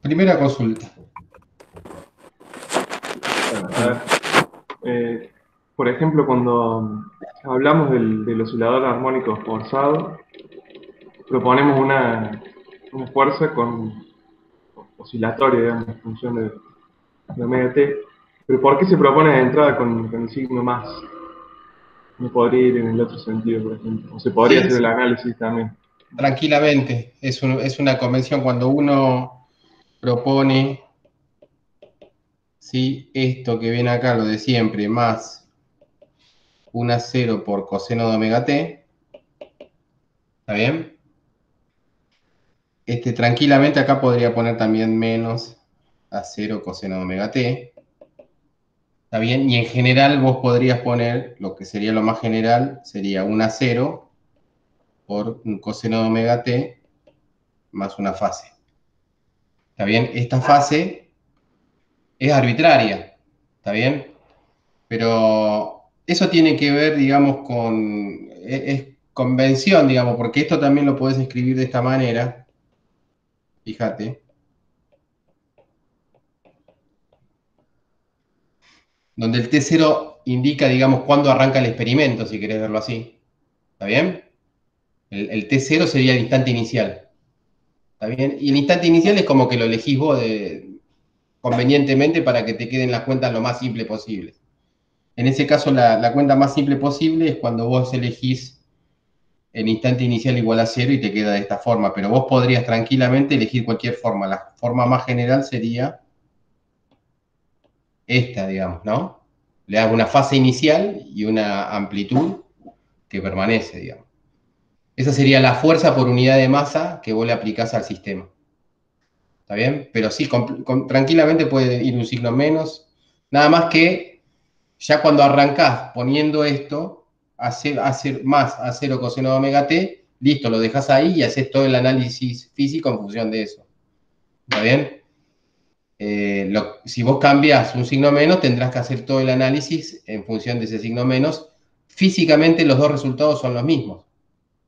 Primera consulta. Por ejemplo, cuando hablamos del oscilador armónico forzado, proponemos una fuerza oscilatoria, digamos, en función de omega t. Pero ¿por qué se propone de entrada con el signo más? No podría ir en el otro sentido, por ejemplo. O se podría hacer el análisis también. Tranquilamente. Es una convención cuando uno propone, ¿sí?, esto que viene acá, lo de siempre, más 1 a 0 por coseno de omega t. ¿Está bien? Tranquilamente acá podría poner también menos a 0 coseno de omega t. ¿Está bien? Y en general vos podrías poner, lo que sería lo más general, sería 1 a 0 por un coseno de omega t más una fase. ¿Está bien? Esta fase es arbitraria. ¿Está bien? Pero eso tiene que ver, digamos, es convención, digamos, porque esto también lo podés escribir de esta manera. Fíjate. Donde el T0 indica, digamos, cuándo arranca el experimento, si querés verlo así. ¿Está bien? El T0 sería el instante inicial. ¿Está bien? Y el instante inicial es como que lo elegís vos convenientemente para que te queden las cuentas lo más simple posible. En ese caso, la cuenta más simple posible es cuando vos elegís el instante inicial igual a 0 y te queda de esta forma, pero vos podrías tranquilamente elegir cualquier forma. La forma más general sería esta, digamos, ¿no? Le das una fase inicial y una amplitud que permanece, digamos. Esa sería la fuerza por unidad de masa que vos le aplicás al sistema. ¿Está bien? Pero sí, tranquilamente puede ir un signo menos. Nada más que ya cuando arrancás poniendo esto, hacer más a 0 coseno de omega t, listo, lo dejas ahí y haces todo el análisis físico en función de eso. ¿Está bien? Si vos cambias un signo menos, tendrás que hacer todo el análisis en función de ese signo menos. Físicamente los dos resultados son los mismos.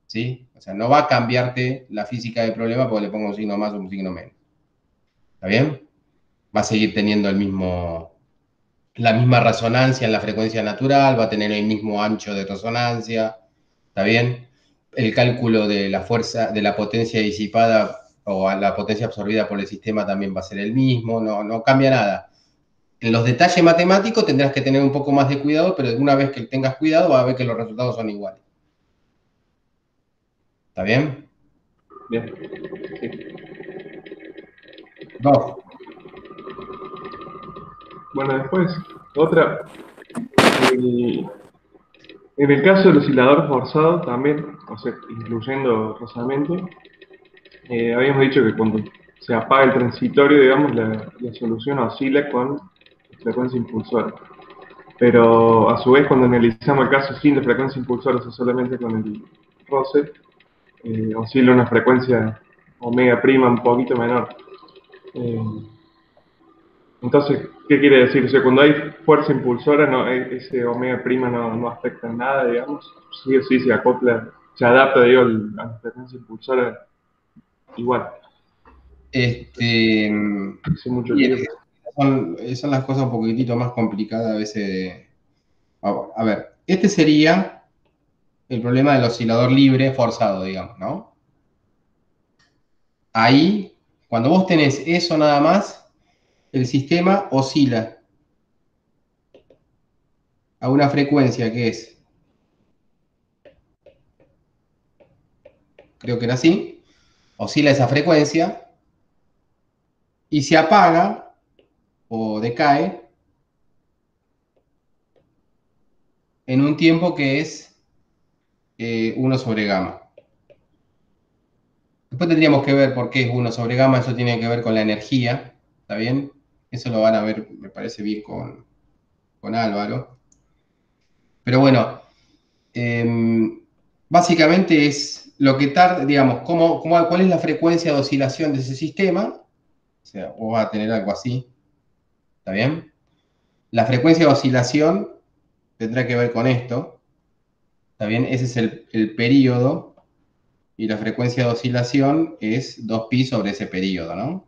¿Sí? O sea, no va a cambiarte la física del problema porque le pongo un signo más o un signo menos. ¿Está bien? Va a seguir teniendo la misma resonancia en la frecuencia natural, va a tener el mismo ancho de resonancia. ¿Está bien? El cálculo de la fuerza, de la potencia disipada o la potencia absorbida por el sistema también va a ser el mismo, no cambia nada. En los detalles matemáticos tendrás que tener un poco más de cuidado, pero una vez que tengas cuidado vas a ver que los resultados son iguales. ¿Está bien? Bien. Sí. 2. Bueno, después, otra. En el caso del oscilador forzado también, o sea, incluyendo rozamiento, habíamos dicho que cuando se apaga el transitorio, digamos, la solución oscila con frecuencia impulsora. Pero a su vez, cuando analizamos el caso sin la frecuencia impulsora, o sea, solamente con el roce, oscila una frecuencia omega prima un poquito menor. Entonces, ¿qué quiere decir? O sea, cuando hay fuerza impulsora, ese omega prima no afecta en nada, digamos. Sí o sí se acopla, se adapta, digo, a la frecuencia impulsora igual. Hace mucho lío. Son las cosas un poquitito más complicadas a veces. A ver, sería el problema del oscilador libre forzado, digamos, ¿no? Ahí, cuando vos tenés eso nada más, el sistema oscila a una frecuencia que es, creo que era así, oscila esa frecuencia y se apaga o decae en un tiempo que es 1 sobre gamma. Después tendríamos que ver por qué es 1 sobre gamma, eso tiene que ver con la energía, ¿está bien? Eso lo van a ver, me parece bien, con Álvaro. Pero bueno, básicamente es lo que tarda, digamos, cuál es la frecuencia de oscilación de ese sistema. O sea, vos vas a tener algo así, ¿está bien? La frecuencia de oscilación tendrá que ver con esto, ¿está bien? Ese es el periodo y la frecuencia de oscilación es 2pi sobre ese periodo, ¿no?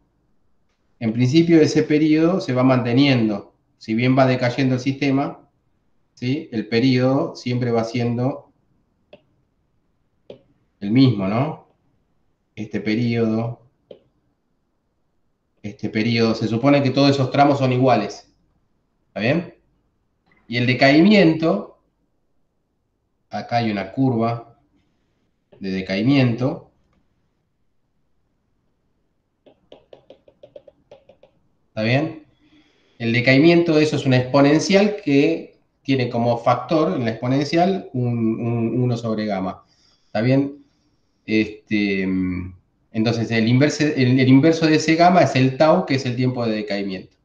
En principio ese periodo se va manteniendo, si bien va decayendo el sistema, ¿sí? El periodo siempre va siendo el mismo, ¿no? Este periodo, se supone que todos esos tramos son iguales, ¿está bien? Y el decaimiento, acá hay una curva de decaimiento, ¿está bien? El decaimiento de eso es una exponencial que tiene como factor en la exponencial un 1 sobre gamma, ¿está bien? Entonces, el inverso de ese gamma es el tau, que es el tiempo de decaimiento.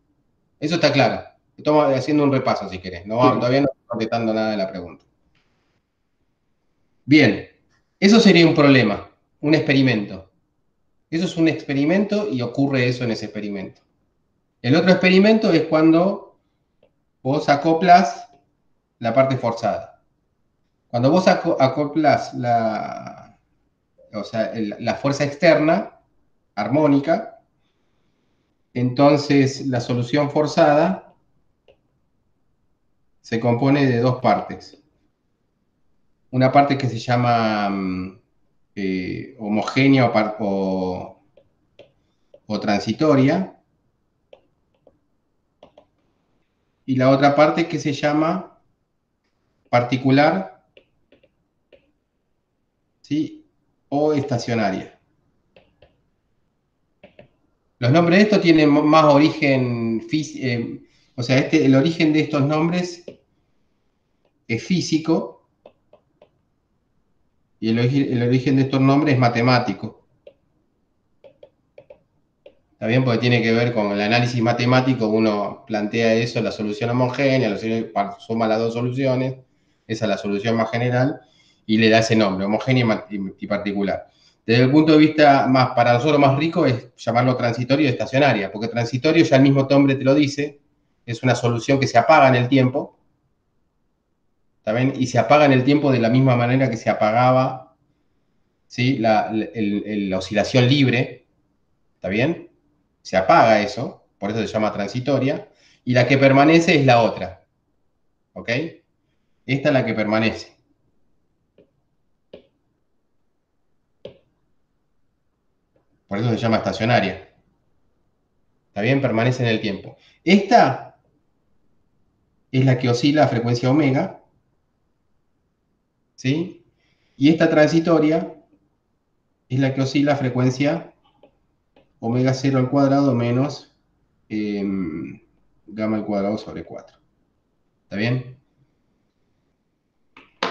Eso está claro. Estamos haciendo un repaso, si querés. No, Sí. todavía no estoy contestando nada de la pregunta. Bien, eso sería un problema, un experimento. Eso es un experimento y ocurre eso en ese experimento. El otro experimento es cuando vos acoplas la parte forzada. Cuando vos acoplas o sea, la fuerza externa, armónica, entonces la solución forzada se compone de dos partes. Una parte que se llama homogénea o transitoria, y la otra parte que se llama particular, ¿sí? O estacionaria. Los nombres de estos tienen más origen o sea, el origen de estos nombres es físico y el origen de estos nombres es matemático. ¿Está bien? Porque tiene que ver con el análisis matemático, uno plantea eso, la solución homogénea, suma las dos soluciones, esa es la solución más general, y le da ese nombre, homogénea y particular. Desde el punto de vista más, para nosotros más rico, es llamarlo transitorio y estacionaria, porque transitorio ya el mismo nombre te lo dice, es una solución que se apaga en el tiempo, ¿está bien? Y se apaga en el tiempo de la misma manera que se apagaba, ¿sí? La oscilación libre, ¿está bien? Se apaga eso, por eso se llama transitoria, y la que permanece es la otra, ¿ok? Esta es la que permanece, por eso se llama estacionaria, ¿está bien? Permanece en el tiempo. Esta es la que oscila a frecuencia omega, ¿sí? Y esta transitoria es la que oscila a frecuencia omega 0 al cuadrado menos eh, gamma al cuadrado sobre 4, ¿está bien?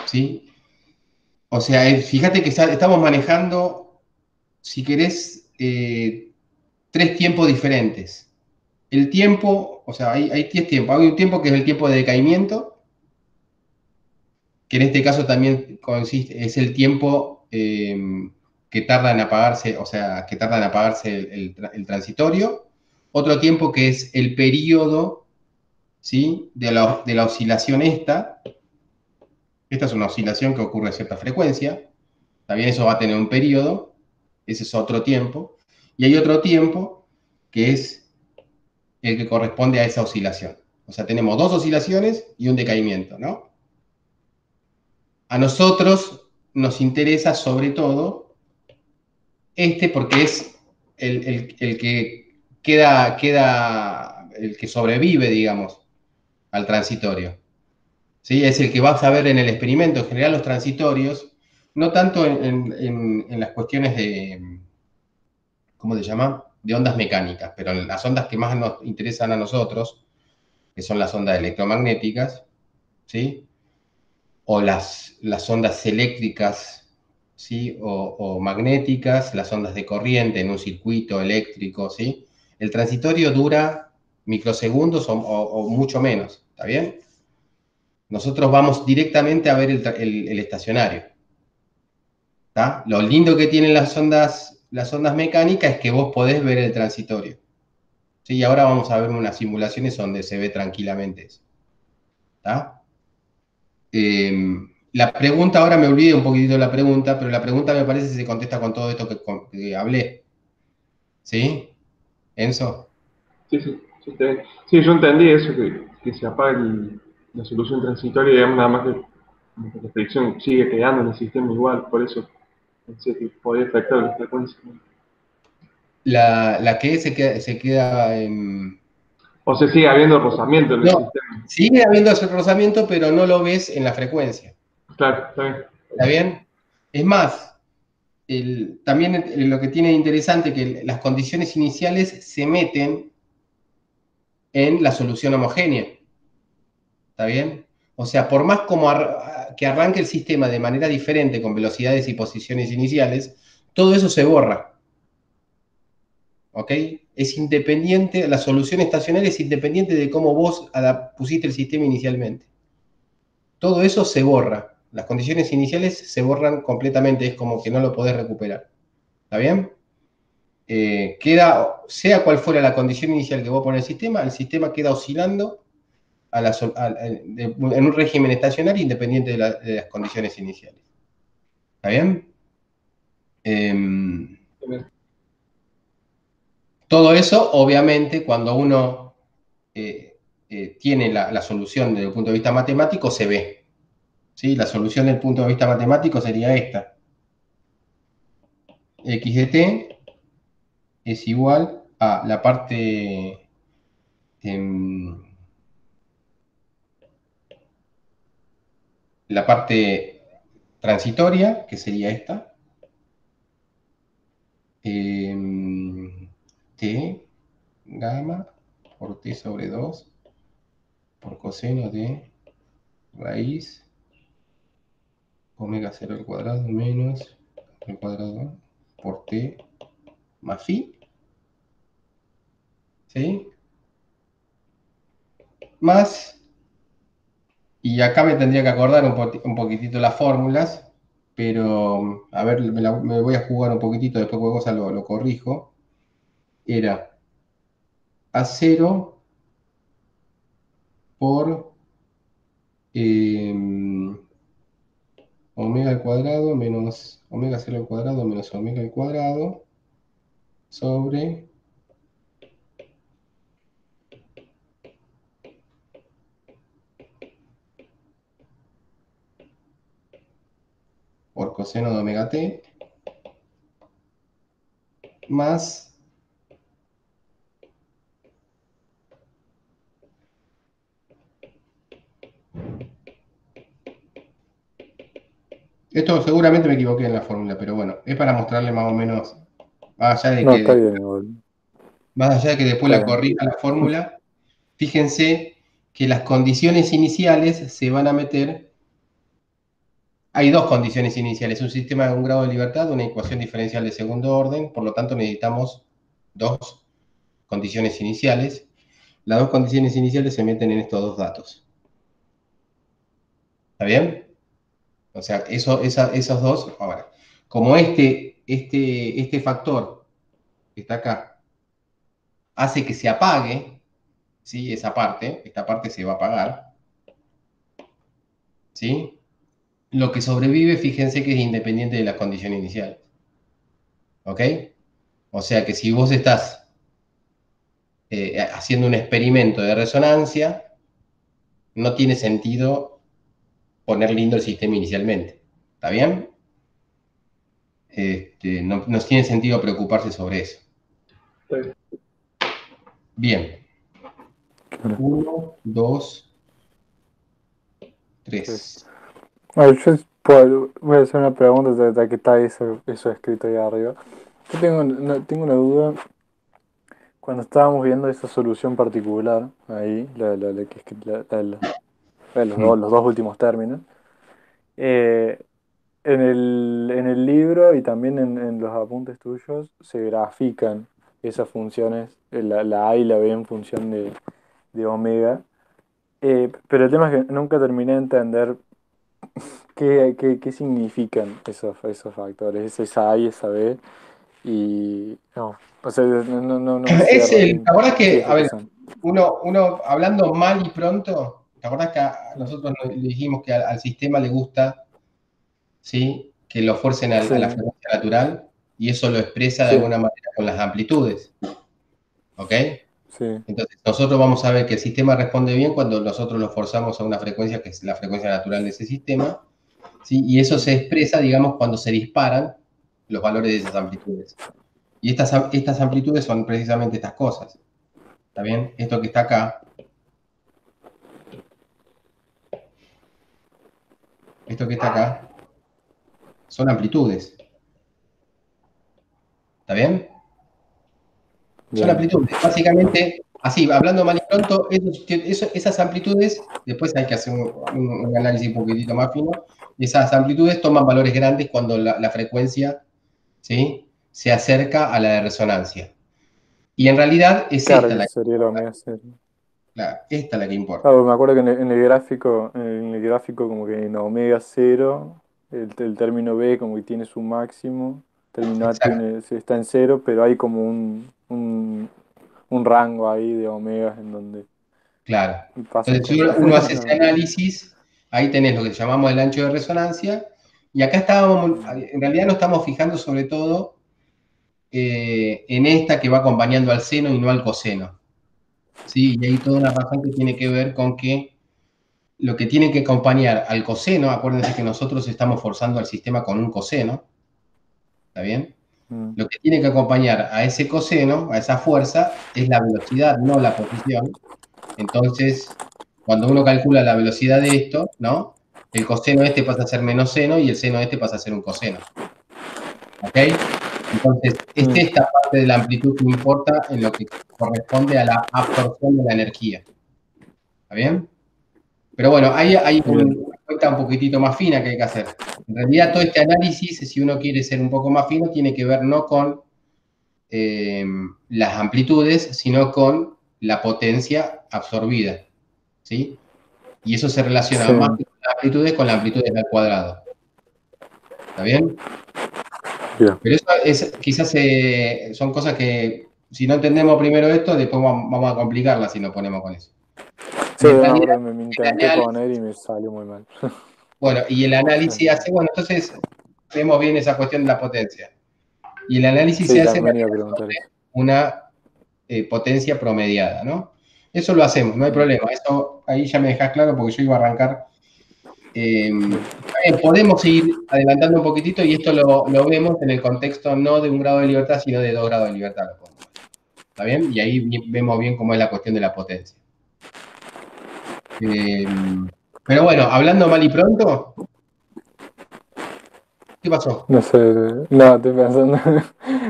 ¿Sí? O sea, fíjate que estamos manejando, si querés, tres tiempos diferentes. El tiempo, o sea, hay tres tiempos. Hay un tiempo que es el tiempo de decaimiento, que en este caso también es el tiempo que tarda en apagarse, o sea, que tarda en apagarse el transitorio. Otro tiempo que es el periodo, ¿sí? De la oscilación esta. Esta es una oscilación que ocurre a cierta frecuencia. También eso va a tener un periodo. Ese es otro tiempo. Y hay otro tiempo que es el que corresponde a esa oscilación. O sea, tenemos dos oscilaciones y un decaimiento, ¿no? A nosotros nos interesa sobre todo porque es el que el que sobrevive, digamos, al transitorio. ¿Sí? Es el que vas a ver en el experimento. En general, los transitorios, no tanto en las cuestiones de, ¿cómo se llama? De ondas mecánicas, pero en las ondas que más nos interesan a nosotros, que son las ondas electromagnéticas, ¿sí? O las ondas eléctricas, ¿sí? O magnéticas, las ondas de corriente en un circuito eléctrico, ¿sí? El transitorio dura microsegundos o mucho menos, ¿está bien? Nosotros vamos directamente a ver el estacionario, ¿está? Lo lindo que tienen las ondas mecánicas es que vos podés ver el transitorio, ¿sí? Y ahora vamos a ver unas simulaciones donde se ve tranquilamente eso, ¿está? La pregunta, ahora me olvidé un poquitito de la pregunta, pero la pregunta me parece que se contesta con todo esto que hablé. ¿Sí? Enzo. Sí, sí, sí, está bien. Sí, yo entendí eso, que se apague la solución transitoria, digamos, nada más que como que la fricción sigue quedando en el sistema igual, por eso pensé que podía afectar la frecuencia. La que se queda O sea, sigue habiendo rozamiento en el no, sistema. sigue habiendo ese rozamiento, pero no lo ves en la frecuencia. Claro, está bien. ¿Está bien? Es más, también lo que tiene de interesante que las condiciones iniciales se meten en la solución homogénea. ¿Está bien? O sea, por más como que arranque el sistema de manera diferente con velocidades y posiciones iniciales, todo eso se borra. ¿Ok? Es independiente, la solución estacionaria es independiente de cómo vos pusiste el sistema inicialmente. Todo eso se borra. Las condiciones iniciales se borran completamente, es como que no lo podés recuperar. ¿Está bien? Sea cual fuera la condición inicial que vos pones el sistema queda oscilando en un régimen estacionario independiente de las condiciones iniciales. ¿Está bien? Todo eso, obviamente, cuando uno tiene la solución desde el punto de vista matemático, se ve. ¿Sí? La solución desde el punto de vista matemático sería esta. X de t es igual a em, la parte transitoria, que sería esta, t gamma por t sobre 2 por coseno de raíz omega 0 al cuadrado menos al cuadrado por t más phi, ¿sí? Más, y acá me tendría que acordar un poquitito las fórmulas, pero a ver, me voy a jugar un poquitito, después cualquier cosa lo corrijo. Era A0 por eh, omega al cuadrado menos omega 0 al cuadrado menos omega al cuadrado sobre por coseno de omega t más, esto seguramente me equivoqué en la fórmula, pero bueno, es para mostrarle más o menos, más allá de No, está que, bien, igual. más allá de que después Está la bien. corrija la fórmula, fíjense que las condiciones iniciales se van a meter. Hay dos condiciones iniciales, un sistema de un grado de libertad, una ecuación diferencial de segundo orden, por lo tanto necesitamos dos condiciones iniciales. Las dos condiciones iniciales se meten en estos dos datos. ¿Está bien? O sea, esos dos, ahora, como este factor que está acá hace que se apague, ¿sí? Esta parte se va a apagar, ¿sí? Lo que sobrevive, fíjense que es independiente de las condiciones iniciales, ¿ok? O sea que si vos estás haciendo un experimento de resonancia, no tiene sentido poner lindo el sistema inicialmente. ¿Está bien? No tiene sentido preocuparse sobre eso. Está bien. Bien. Claro. 1, 2, Sí. 3. Bueno, voy a hacer una pregunta, ya que está eso escrito ahí arriba. Yo tengo una duda. Cuando estábamos viendo esa solución particular, ahí, la que los dos últimos términos, eh, en el libro y también en los apuntes tuyos se grafican esas funciones, la A y la B en función de omega. Pero el tema es que nunca terminé de entender qué significan esos factores, esa A y esa B. Y no, o sea, no me cierra La verdad es qué que, es a lo que ver, son. uno hablando mal y pronto, ¿te acordás que nosotros le dijimos que al sistema le gusta, ¿sí?, que lo fuercen a la frecuencia natural y eso lo expresa de alguna manera con las amplitudes? ¿Ok? Sí. Entonces, nosotros vamos a ver que el sistema responde bien cuando nosotros lo forzamos a una frecuencia que es la frecuencia natural de ese sistema, ¿sí? Y eso se expresa, digamos, cuando se disparan los valores de esas amplitudes. Y estas amplitudes son precisamente estas cosas. ¿Está bien? Esto que está acá. Esto que está acá. Son amplitudes. ¿Está bien? Son amplitudes. Básicamente, así, hablando mal y pronto, esas amplitudes, después hay que hacer un análisis un poquitito más fino, y esas amplitudes toman valores grandes cuando la frecuencia, ¿sí?, se acerca a la de resonancia. Y en realidad es Claro, esta que la que sería la importa. omega cero. Claro, esta la que importa. Claro, me acuerdo que en el gráfico como que en omega cero, el término B como que tiene su máximo, el término A Exacto. está en cero, pero hay como un rango ahí de omegas en donde Claro. pasan Entonces, si cosas. uno hace ese análisis, ahí tenés lo que llamamos el ancho de resonancia, y acá en realidad nos estamos fijando sobre todo en esta que va acompañando al seno y no al coseno. ¿Sí? Y hay toda una razón que tiene que ver con que lo que tiene que acompañar al coseno, acuérdense que nosotros estamos forzando al sistema con un coseno, ¿está bien? Lo que tiene que acompañar a ese coseno, a esa fuerza, es la velocidad, no la posición. Entonces, cuando uno calcula la velocidad de esto, ¿no?, el coseno este pasa a ser menos seno y el seno este pasa a ser un coseno. ¿Ok? Entonces, es esta parte de la amplitud que importa en lo que corresponde a la absorción de la energía. ¿Está bien? Pero bueno, hay una cuenta un poquitito más fina que hay que hacer. En realidad, todo este análisis, si uno quiere ser un poco más fino, tiene que ver no con las amplitudes, sino con la potencia absorbida, ¿sí? Y eso se relaciona Sí. más que con las amplitudes, con la amplitud al cuadrado. ¿Está bien? Bien. Pero eso quizás son cosas que, si no entendemos primero esto, después vamos a complicarlas si nos ponemos con eso. Sí, Y en me realidad, acuerdo que me el intenté análisis, poner y me salió muy mal. bueno, y el análisis hace, bueno, entonces vemos bien esa cuestión de la potencia. Y el análisis Sí, se hace en también iba a realidad preguntar sobre eso. una potencia promediada, ¿no? Eso lo hacemos, no hay problema. Eso ahí ya me dejás claro porque yo iba a arrancar. Podemos seguir adelantando un poquitito y esto lo vemos en el contexto no de 1 grado de libertad, sino de 2 grados de libertad. ¿Está bien? Y ahí vemos bien cómo es la cuestión de la potencia. Pero bueno, hablando mal y pronto, ¿qué pasó? No sé, no, estoy pensando,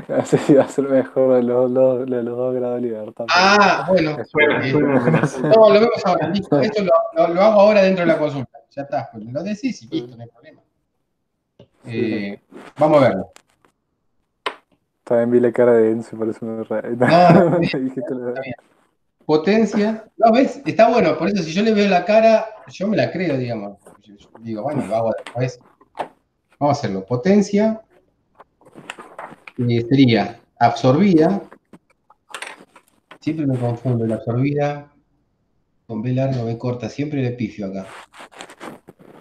no sé si va a ser mejor de los 2 grados de libertad, pero Ah, bueno. Suena amenazante. No, lo vemos ahora, listo. Esto lo hago ahora dentro de la consulta. Ya está, pues lo decís y listo, no hay problema. Vamos a verlo. también vi la cara de Enzo, por eso me reí. No, no, Me dijiste la verdad. potencia. No, ¿ves? Está bueno, por eso si yo le veo la cara, yo me la creo, digamos. Yo digo, bueno, lo hago después. Vamos a hacerlo. Potencia sería absorbida. Siempre me confundo, la absorbida con B larga o B corta. Siempre le pifio acá.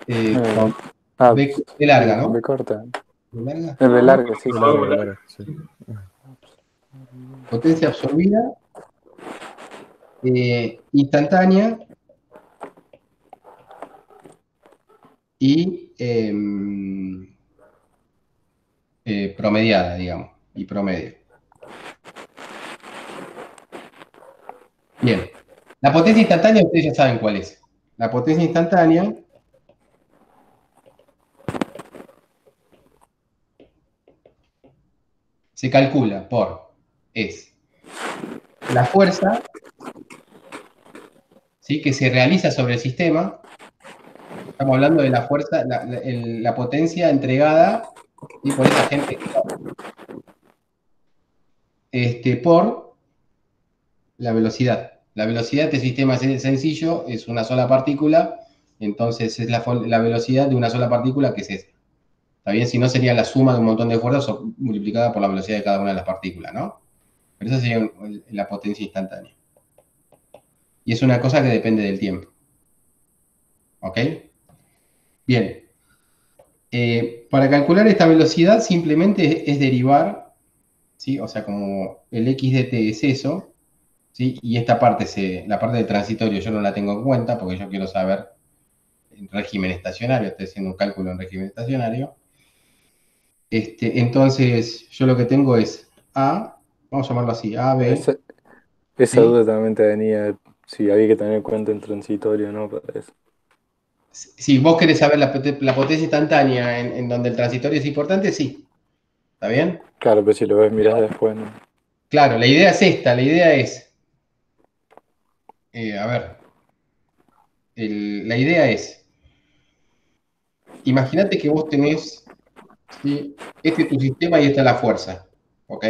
Con B larga, Con B ¿no? corta. ¿B larga? En B larga, sí, sí. No, B larga, sí. Potencia absorbida instantánea y promediada, digamos, y promedio. Bien. La potencia instantánea, ustedes ya saben cuál es. La potencia instantánea se calcula es la fuerza, ¿sí?, que se realiza sobre el sistema. Estamos hablando de la fuerza, la potencia entregada, ¿sí?, por esa gente, por la velocidad. La velocidad de este sistema es sencillo, es una sola partícula, entonces es la velocidad de una sola partícula que es esa. ¿Está bien? Si no, sería la suma de un montón de fuerzas multiplicada por la velocidad de cada una de las partículas, ¿no? Pero esa sería la potencia instantánea. Y es una cosa que depende del tiempo. ¿Ok? Bien. Para calcular esta velocidad simplemente es derivar, ¿sí? O sea, como el x de t es eso, ¿sí? Y esta parte, la parte del transitorio yo no la tengo en cuenta porque yo quiero saber en régimen estacionario, estoy haciendo un cálculo en régimen estacionario. Entonces, yo lo que tengo es A, vamos a llamarlo así, AB, Esa ¿sí? duda también te venía, si había que tener en cuenta en transitorio, ¿no? Para eso. Si vos querés saber la potencia instantánea en donde el transitorio es importante, sí. ¿Está bien? Claro, pero si lo ves, mirás después, ¿no? Claro, la idea es esta, la idea es, a ver, la idea es, imagínate que vos tenés, ¿sí? Este es tu sistema y esta es la fuerza, ¿ok?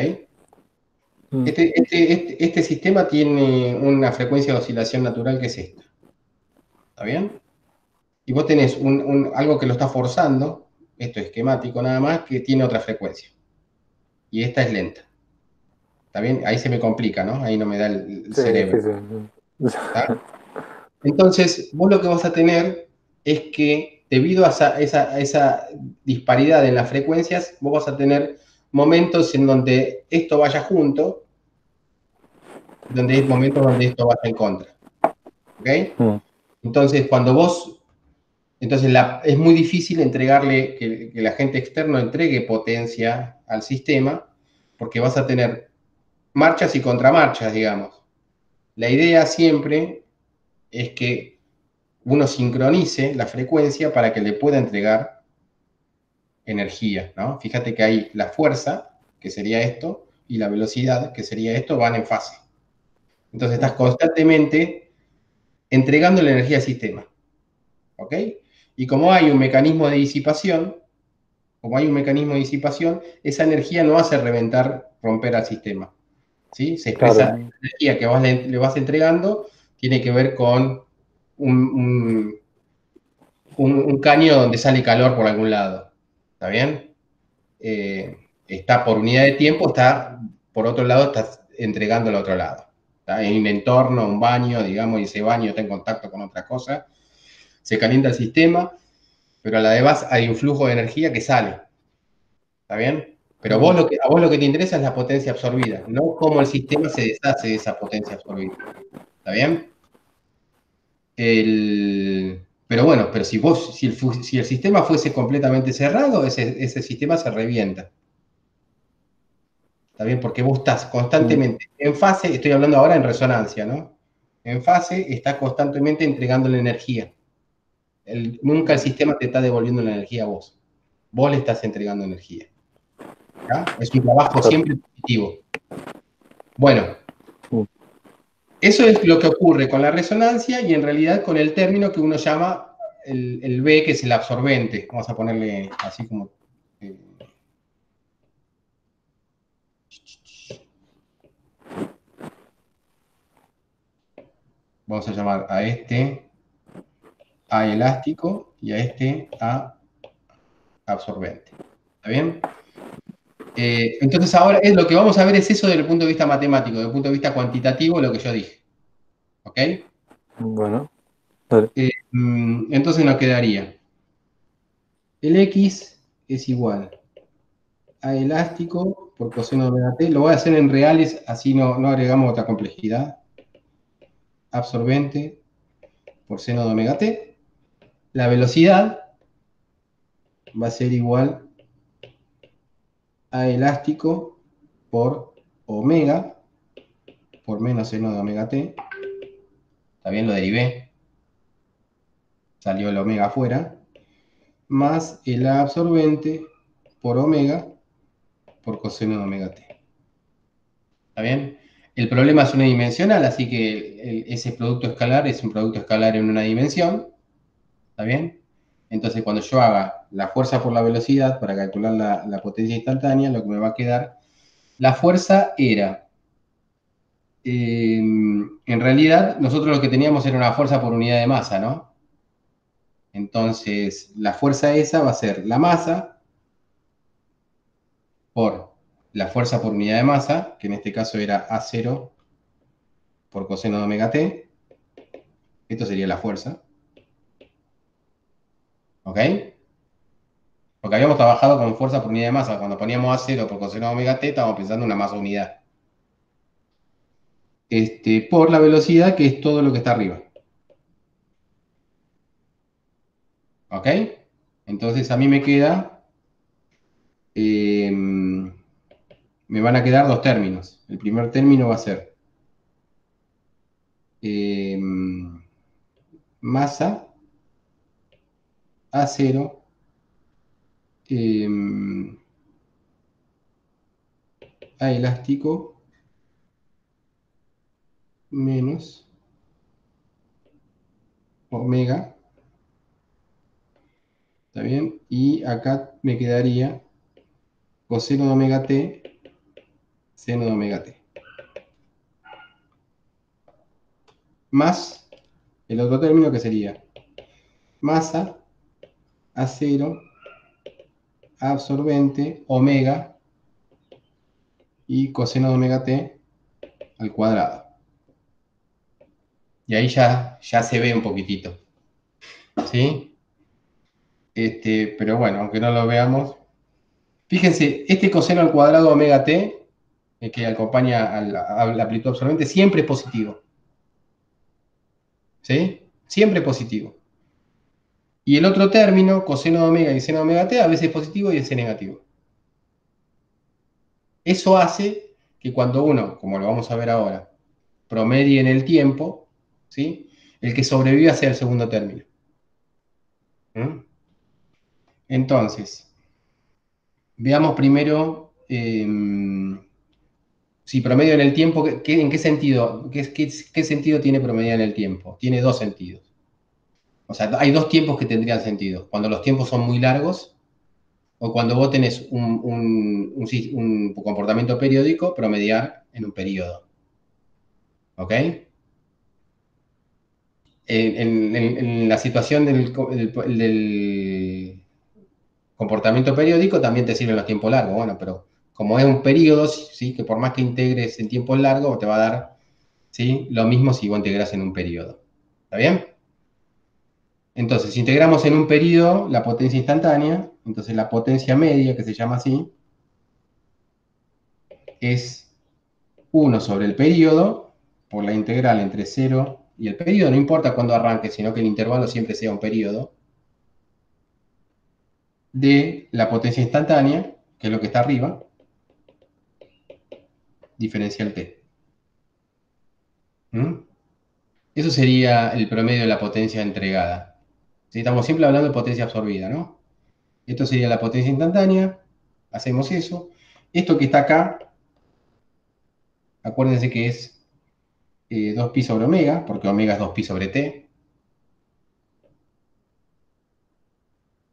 Mm. Este sistema tiene una frecuencia de oscilación natural que es esta, ¿está bien? Y vos tenés algo que lo está forzando, esto es esquemático nada más, que tiene otra frecuencia. Y esta es lenta. ¿Está bien? Ahí se me complica, ¿no? Ahí no me da el Sí, cerebro. difícil. ¿Está? Entonces, vos lo que vas a tener es que debido a esa disparidad en las frecuencias, vos vas a tener momentos en donde esto vaya junto, donde hay momentos donde esto vaya en contra. ¿Ok? Mm. Entonces, es muy difícil entregarle, que el agente externo entregue potencia al sistema, porque vas a tener marchas y contramarchas, digamos. La idea siempre es que uno sincronice la frecuencia para que le pueda entregar energía, ¿no? Fíjate que hay la fuerza, que sería esto, y la velocidad, que sería esto, van en fase. Entonces estás Mm. constantemente entregando la energía al sistema, ¿ok? Y como hay un mecanismo de disipación, esa energía no hace reventar, romper al sistema, ¿sí? Se expresa, Claro. la energía que le vas entregando tiene que ver con un, un caño donde sale calor por algún lado, ¿está bien? Está por unidad de tiempo, está por otro lado, está entregando al otro lado. ¿Está? En un entorno, un baño, digamos, y ese baño está en contacto con otra cosa, se calienta el sistema, pero a la vez hay un flujo de energía que sale, ¿está bien? Pero Mm. a vos lo que te interesa es la potencia absorbida, no cómo el sistema se deshace de esa potencia absorbida, ¿está bien? Pero bueno, pero si el sistema fuese completamente cerrado, ese sistema se revienta. ¿Está bien? Porque vos estás Mm. constantemente en fase, estoy hablando ahora en resonancia, ¿no? En fase estás constantemente entregándole energía. Nunca el Mm. sistema te está devolviendo la energía a vos. Vos le estás entregando energía. ¿Ya? Es un trabajo Claro. siempre positivo. Bueno, Mm. eso es lo que ocurre con la resonancia y en realidad con el término que uno llama el B, que es el absorbente. Vamos a ponerle así como... eh, vamos a llamar a este A elástico y a este A absorbente. ¿Está bien? Entonces ahora lo que vamos a ver es eso desde el punto de vista matemático, desde el punto de vista cuantitativo, lo que yo dije. ¿Ok? Bueno, dale. Entonces nos quedaría el X es igual a elástico por coseno de omega t. Lo voy a hacer en reales, así no agregamos otra complejidad. Absorbente por seno de omega t. La velocidad va a ser igual a elástico por omega por menos seno de omega t. Está bien, lo derivé. Salió el omega afuera. Más el absorbente por omega por coseno de omega t. ¿Está bien? El problema es unidimensional, así que ese producto escalar es un producto escalar en una dimensión. ¿Está bien? Entonces, cuando yo haga la fuerza por la velocidad para calcular la potencia instantánea, lo que me va a quedar, la fuerza era, en realidad, nosotros lo que teníamos era una fuerza por unidad de masa, ¿no? Entonces, la fuerza esa va a ser la masa por la fuerza por unidad de masa, que en este caso era A0 por coseno de omega t. Esto sería la fuerza. ¿Ok? Porque habíamos trabajado con fuerza por unidad de masa. Cuando poníamos A0 por coseno de omega t, estábamos pensando en una masa unidad. Por la velocidad, que es todo lo que está arriba. ¿Ok? Entonces a mí me queda, me van a quedar dos términos. El primer término va a ser eh, masa A0 A elástico menos omega, ¿está bien? Y acá me quedaría coseno de omega t, seno de omega t. Más el otro término que sería masa A0 absorbente omega y coseno de omega t al cuadrado. Y ahí ya se ve un poquitito, ¿sí? Pero bueno, aunque no lo veamos. Fíjense, este coseno al cuadrado omega t, que acompaña a la amplitud absorbente, siempre es positivo. ¿Sí? Siempre positivo. Y el otro término, coseno de omega y seno de omega t, a veces es positivo y a veces es negativo. Eso hace que cuando uno, como lo vamos a ver ahora, promedie en el tiempo, ¿sí? El que sobreviva sea el segundo término. ¿Mm? Entonces, veamos primero si promedio en el tiempo, ¿en qué sentido? ¿Qué sentido tiene promediar en el tiempo? Tiene dos sentidos. O sea, hay dos tiempos que tendrían sentido. Cuando los tiempos son muy largos o cuando vos tenés un comportamiento periódico, promediar en un periodo. ¿Ok? En la situación del comportamiento periódico también te sirven los tiempos largos. Bueno, pero como es un periodo, ¿sí? Que por más que integres en tiempos largos, te va a dar, ¿sí? Lo mismo si vos integras en un periodo. ¿Está bien? Entonces, si integramos en un periodo la potencia instantánea, entonces la potencia media, que se llama así, es 1 sobre el periodo por la integral entre 0 y el periodo, no importa cuándo arranque, sino que el intervalo siempre sea un periodo, de la potencia instantánea, que es lo que está arriba, diferencial t. ¿Mm? Eso sería el promedio de la potencia entregada. ¿Sí? Estamos siempre hablando de potencia absorbida, ¿no? Esto sería la potencia instantánea, hacemos eso. Esto que está acá, acuérdense que es 2pi sobre omega, porque omega es 2pi sobre t,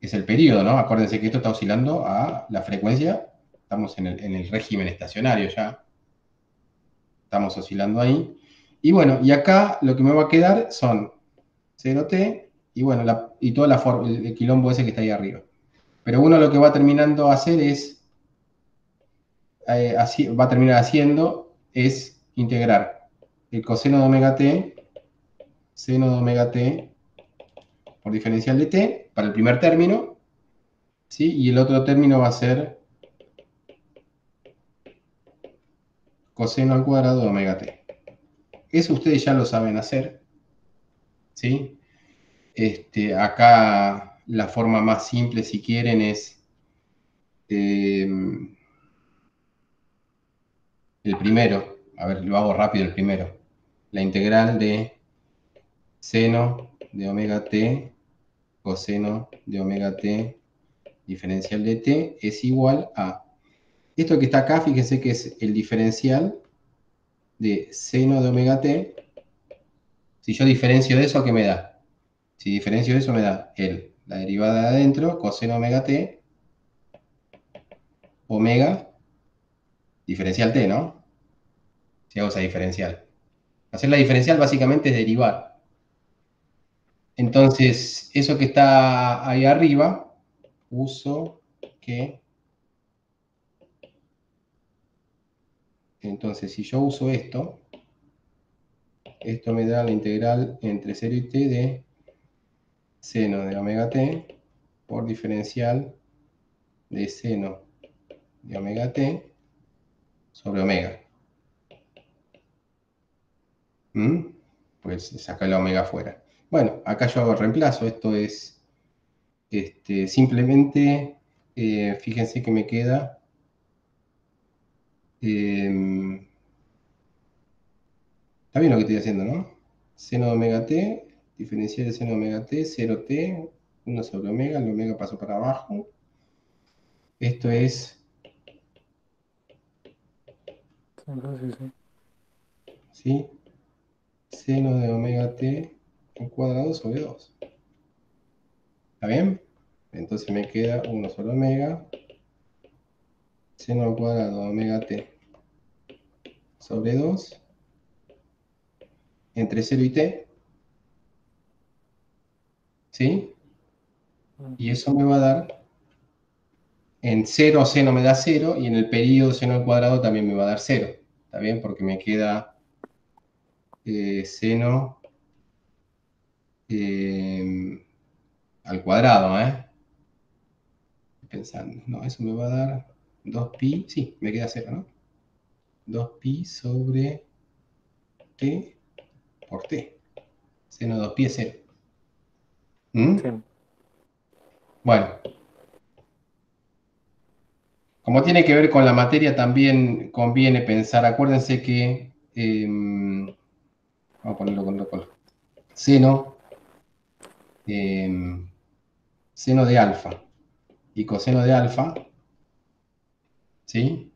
es el periodo, ¿no? Acuérdense que esto está oscilando a la frecuencia, estamos en el régimen estacionario ya, estamos oscilando ahí. Y bueno, y acá lo que me va a quedar son 0t y bueno, y toda el quilombo ese que está ahí arriba. Pero uno lo que va terminando a hacer es, va a terminar haciendo, es integrar el coseno de omega t, seno de omega t por diferencial de t, para el primer término, ¿sí? Y el otro término va a ser coseno al cuadrado de omega t. Eso ustedes ya lo saben hacer, ¿sí? Acá la forma más simple, si quieren, es eh, el primero. A ver, lo hago rápido el primero. La integral de seno de omega t, coseno de omega t, diferencial de t, es igual a... Esto que está acá, fíjense que es el diferencial de seno de omega t. Si yo diferencio de eso, ¿qué me da? Si diferencio de eso, me da la derivada de adentro, coseno omega t, omega, diferencial t, ¿no? Si hago esa diferencial. Hacer la diferencial básicamente es derivar. Entonces, eso que está ahí arriba, uso que... Entonces, si yo uso esto me da la integral entre 0 y t de seno de omega t por diferencial de seno de omega t sobre omega. Pues saca la omega afuera. Bueno, acá yo hago el reemplazo. Esto es simplemente, fíjense que me queda... está bien lo que estoy haciendo, ¿no? Seno de omega t, diferencial de seno de omega t, 0t, 1 sobre omega, el omega pasó para abajo. Esto es... ¿sí? Seno de omega t al cuadrado sobre 2. ¿Está bien? Entonces me queda 1 sobre omega, seno al cuadrado de omega t sobre 2, entre 0 y t, ¿sí? Y eso me va a dar, en 0 seno me da 0, y en el periodo seno al cuadrado también me va a dar 0. ¿Está bien? Porque me queda seno al cuadrado, Estoy pensando, no, eso me va a dar 2pi, sí, me queda 0, ¿no? 2pi sobre t por t. Seno de 2pi es 0. Sí. Bueno, como tiene que ver con la materia, también conviene pensar, acuérdense que, vamos a ponerlo con otro color, seno, seno de alfa y coseno de alfa, ¿sí?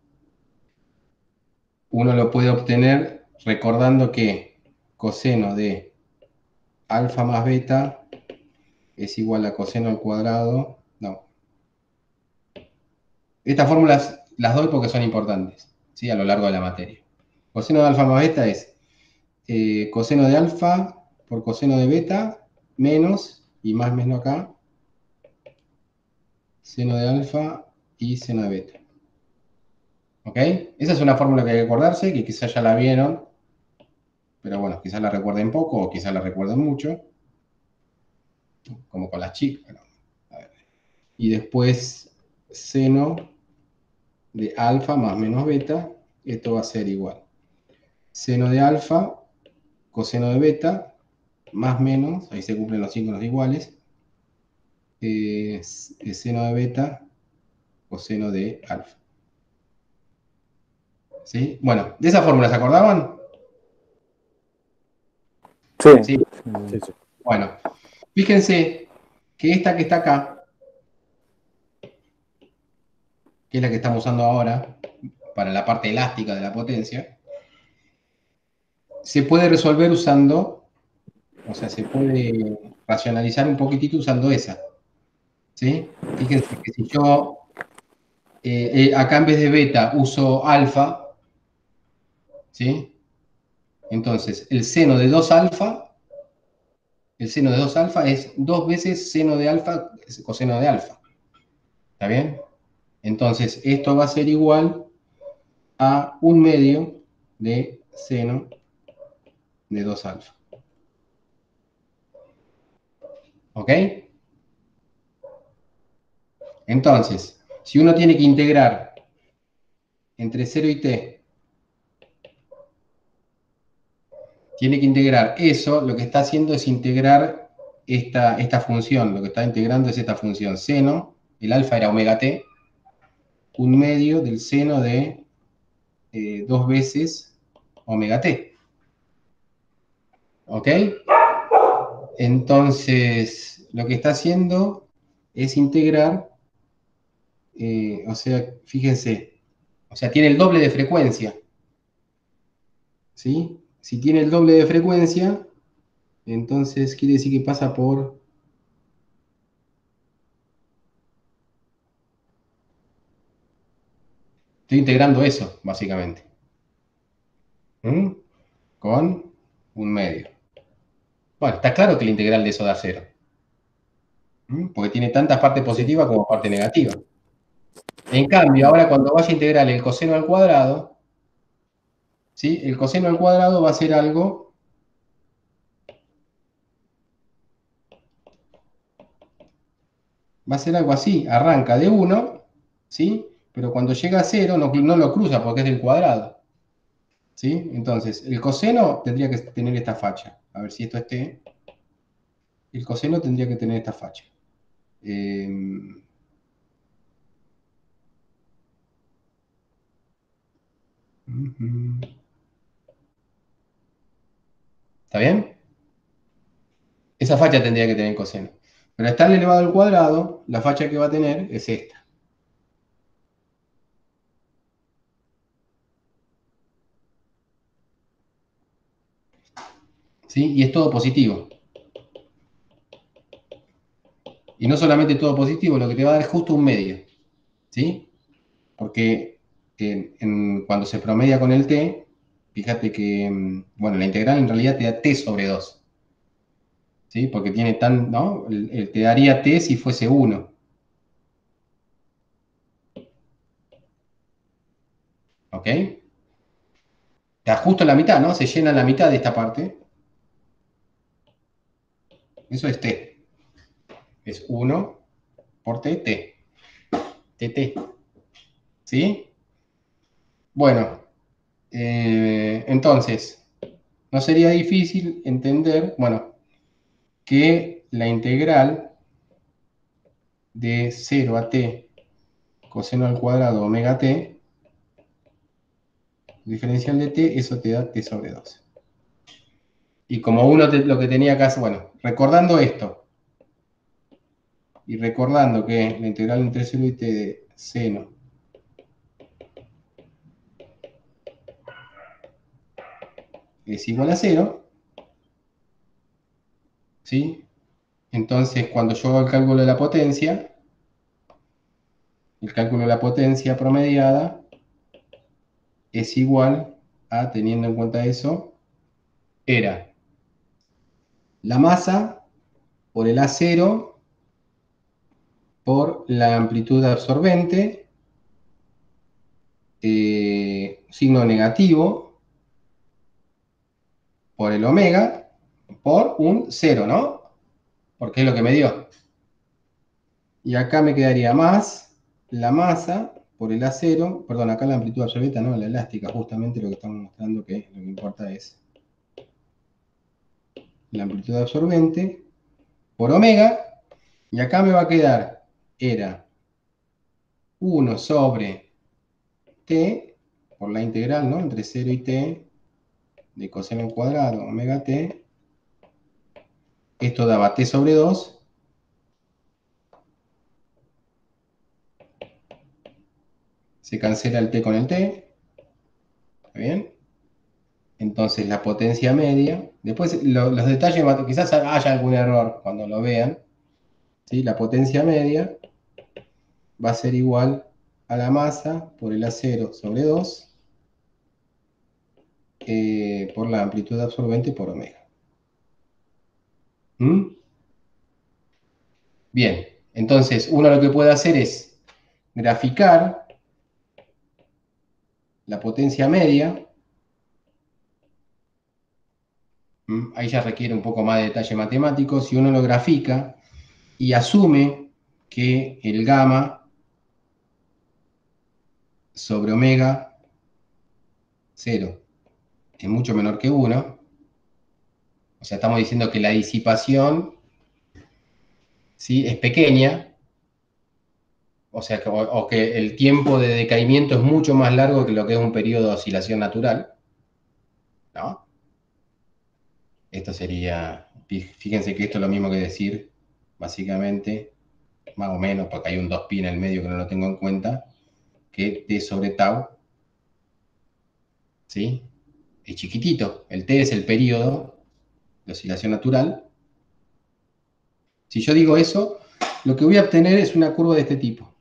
Uno lo puede obtener recordando que coseno de alfa más beta es igual a coseno al cuadrado. No. Estas fórmulas las doy porque son importantes, ¿sí? A lo largo de la materia. Coseno de alfa más beta es coseno de alfa por coseno de beta menos, y más menos acá, seno de alfa y seno de beta. ¿Ok? Esa es una fórmula que hay que acordarse, que quizás ya la vieron, pero bueno, quizás la recuerden poco o quizás la recuerden mucho, como con las chicas. Bueno, a ver. Y después seno de alfa más menos beta, esto va a ser igual. Seno de alfa, coseno de beta, más menos, ahí se cumplen los símbolos iguales, seno de beta, coseno de alfa. ¿Sí? Bueno, ¿de esa fórmula se acordaban? Sí. Sí. Sí. Bueno, fíjense que esta que está acá, que es la que estamos usando ahora para la parte elástica de la potencia, se puede resolver usando, o sea, se puede racionalizar un poquitito usando esa. ¿Sí? Fíjense que si yo acá en vez de beta uso alfa, ¿sí? Entonces, el seno de 2 alfa, el seno de 2 alfa es 2 veces seno de alfa, coseno de alfa. ¿Está bien? Entonces, esto va a ser igual a 1/2 de seno de 2 alfa. ¿Ok? Entonces, si uno tiene que integrar entre 0 y t, tiene que integrar eso, lo que está haciendo es integrar esta función, lo que está integrando es esta función, seno, el alfa era omega t, 1/2 del seno de 2 veces omega t. ¿Ok? Entonces, lo que está haciendo es integrar, o sea, fíjense, o sea, tiene el doble de frecuencia. ¿Sí? Si tiene el doble de frecuencia, entonces quiere decir que pasa por... Estoy integrando eso, básicamente. Con 1/2. Bueno, está claro que la integral de eso da 0. Porque tiene tantas partes positivas como parte negativa. En cambio, ahora cuando vaya a integrar el coseno al cuadrado, ¿sí? El coseno al cuadrado va a ser algo Va a ser algo así, arranca de 1, ¿sí? Pero cuando llega a 0 no lo cruza porque es del cuadrado, ¿sí? Entonces, el coseno tendría que tener esta facha. A ver si esto esté. El coseno tendría que tener esta facha. Eh, ¿Está bien? Esa facha tendría que tener coseno. Pero al estar elevado al cuadrado, la facha que va a tener es esta. ¿Sí? Y es todo positivo. Y no solamente todo positivo, lo que te va a dar es justo un medio. ¿Sí? Porque cuando se promedia con el t, fíjate que, bueno, la integral en realidad te da t sobre 2. ¿Sí? Porque tiene tan, ¿no? Te daría t si fuese 1. ¿Ok? Está justo en la mitad, ¿no? Se llena la mitad de esta parte. Eso es t. Es 1 por t, t. tt. ¿Sí? Bueno, entonces, no sería difícil entender, bueno, que la integral de 0 a t coseno al cuadrado omega t, diferencial de t, eso te da t sobre 2. Y como uno lo que tenía que hacer, bueno, recordando esto, y recordando que la integral entre 0 y t de seno es igual a 0, ¿sí? Entonces, cuando yo hago el cálculo de la potencia, el cálculo de la potencia promediada es igual a, teniendo en cuenta eso, era la masa por el A0 por la amplitud absorbente, signo negativo, por el omega, por un 0, ¿no? Porque es lo que me dio. Y acá me quedaría más la masa por el A0, perdón, acá la amplitud absorbente, no, la elástica, justamente lo que estamos mostrando que lo que importa es la amplitud absorbente por omega, y acá me va a quedar, era 1 sobre t, por la integral, ¿no? Entre 0 y t, de coseno al cuadrado, omega t, esto daba t sobre 2, se cancela el t con el t, ¿está bien? Entonces la potencia media, después los detalles, quizás haya algún error cuando lo vean, ¿sí? La potencia media va a ser igual a la masa por el A0 sobre 2 por la amplitud absorbente por omega. ¿Mm? Bien, entonces uno lo que puede hacer es graficar la potencia media. Ahí ya requiere un poco más de detalle matemático. Si uno lo grafica y asume que el gamma sobre omega 0 es mucho menor que 1, o sea, estamos diciendo que la disipación, ¿sí?, es pequeña, o sea, o que el tiempo de decaimiento es mucho más largo que lo que es un periodo de oscilación natural, ¿no? Esto sería, fíjense que esto es lo mismo que decir, básicamente, más o menos, porque hay un 2pi en el medio que no lo tengo en cuenta, que t sobre tau, ¿sí? Es chiquitito. El t es el periodo de oscilación natural. Si yo digo eso, lo que voy a obtener es una curva de este tipo.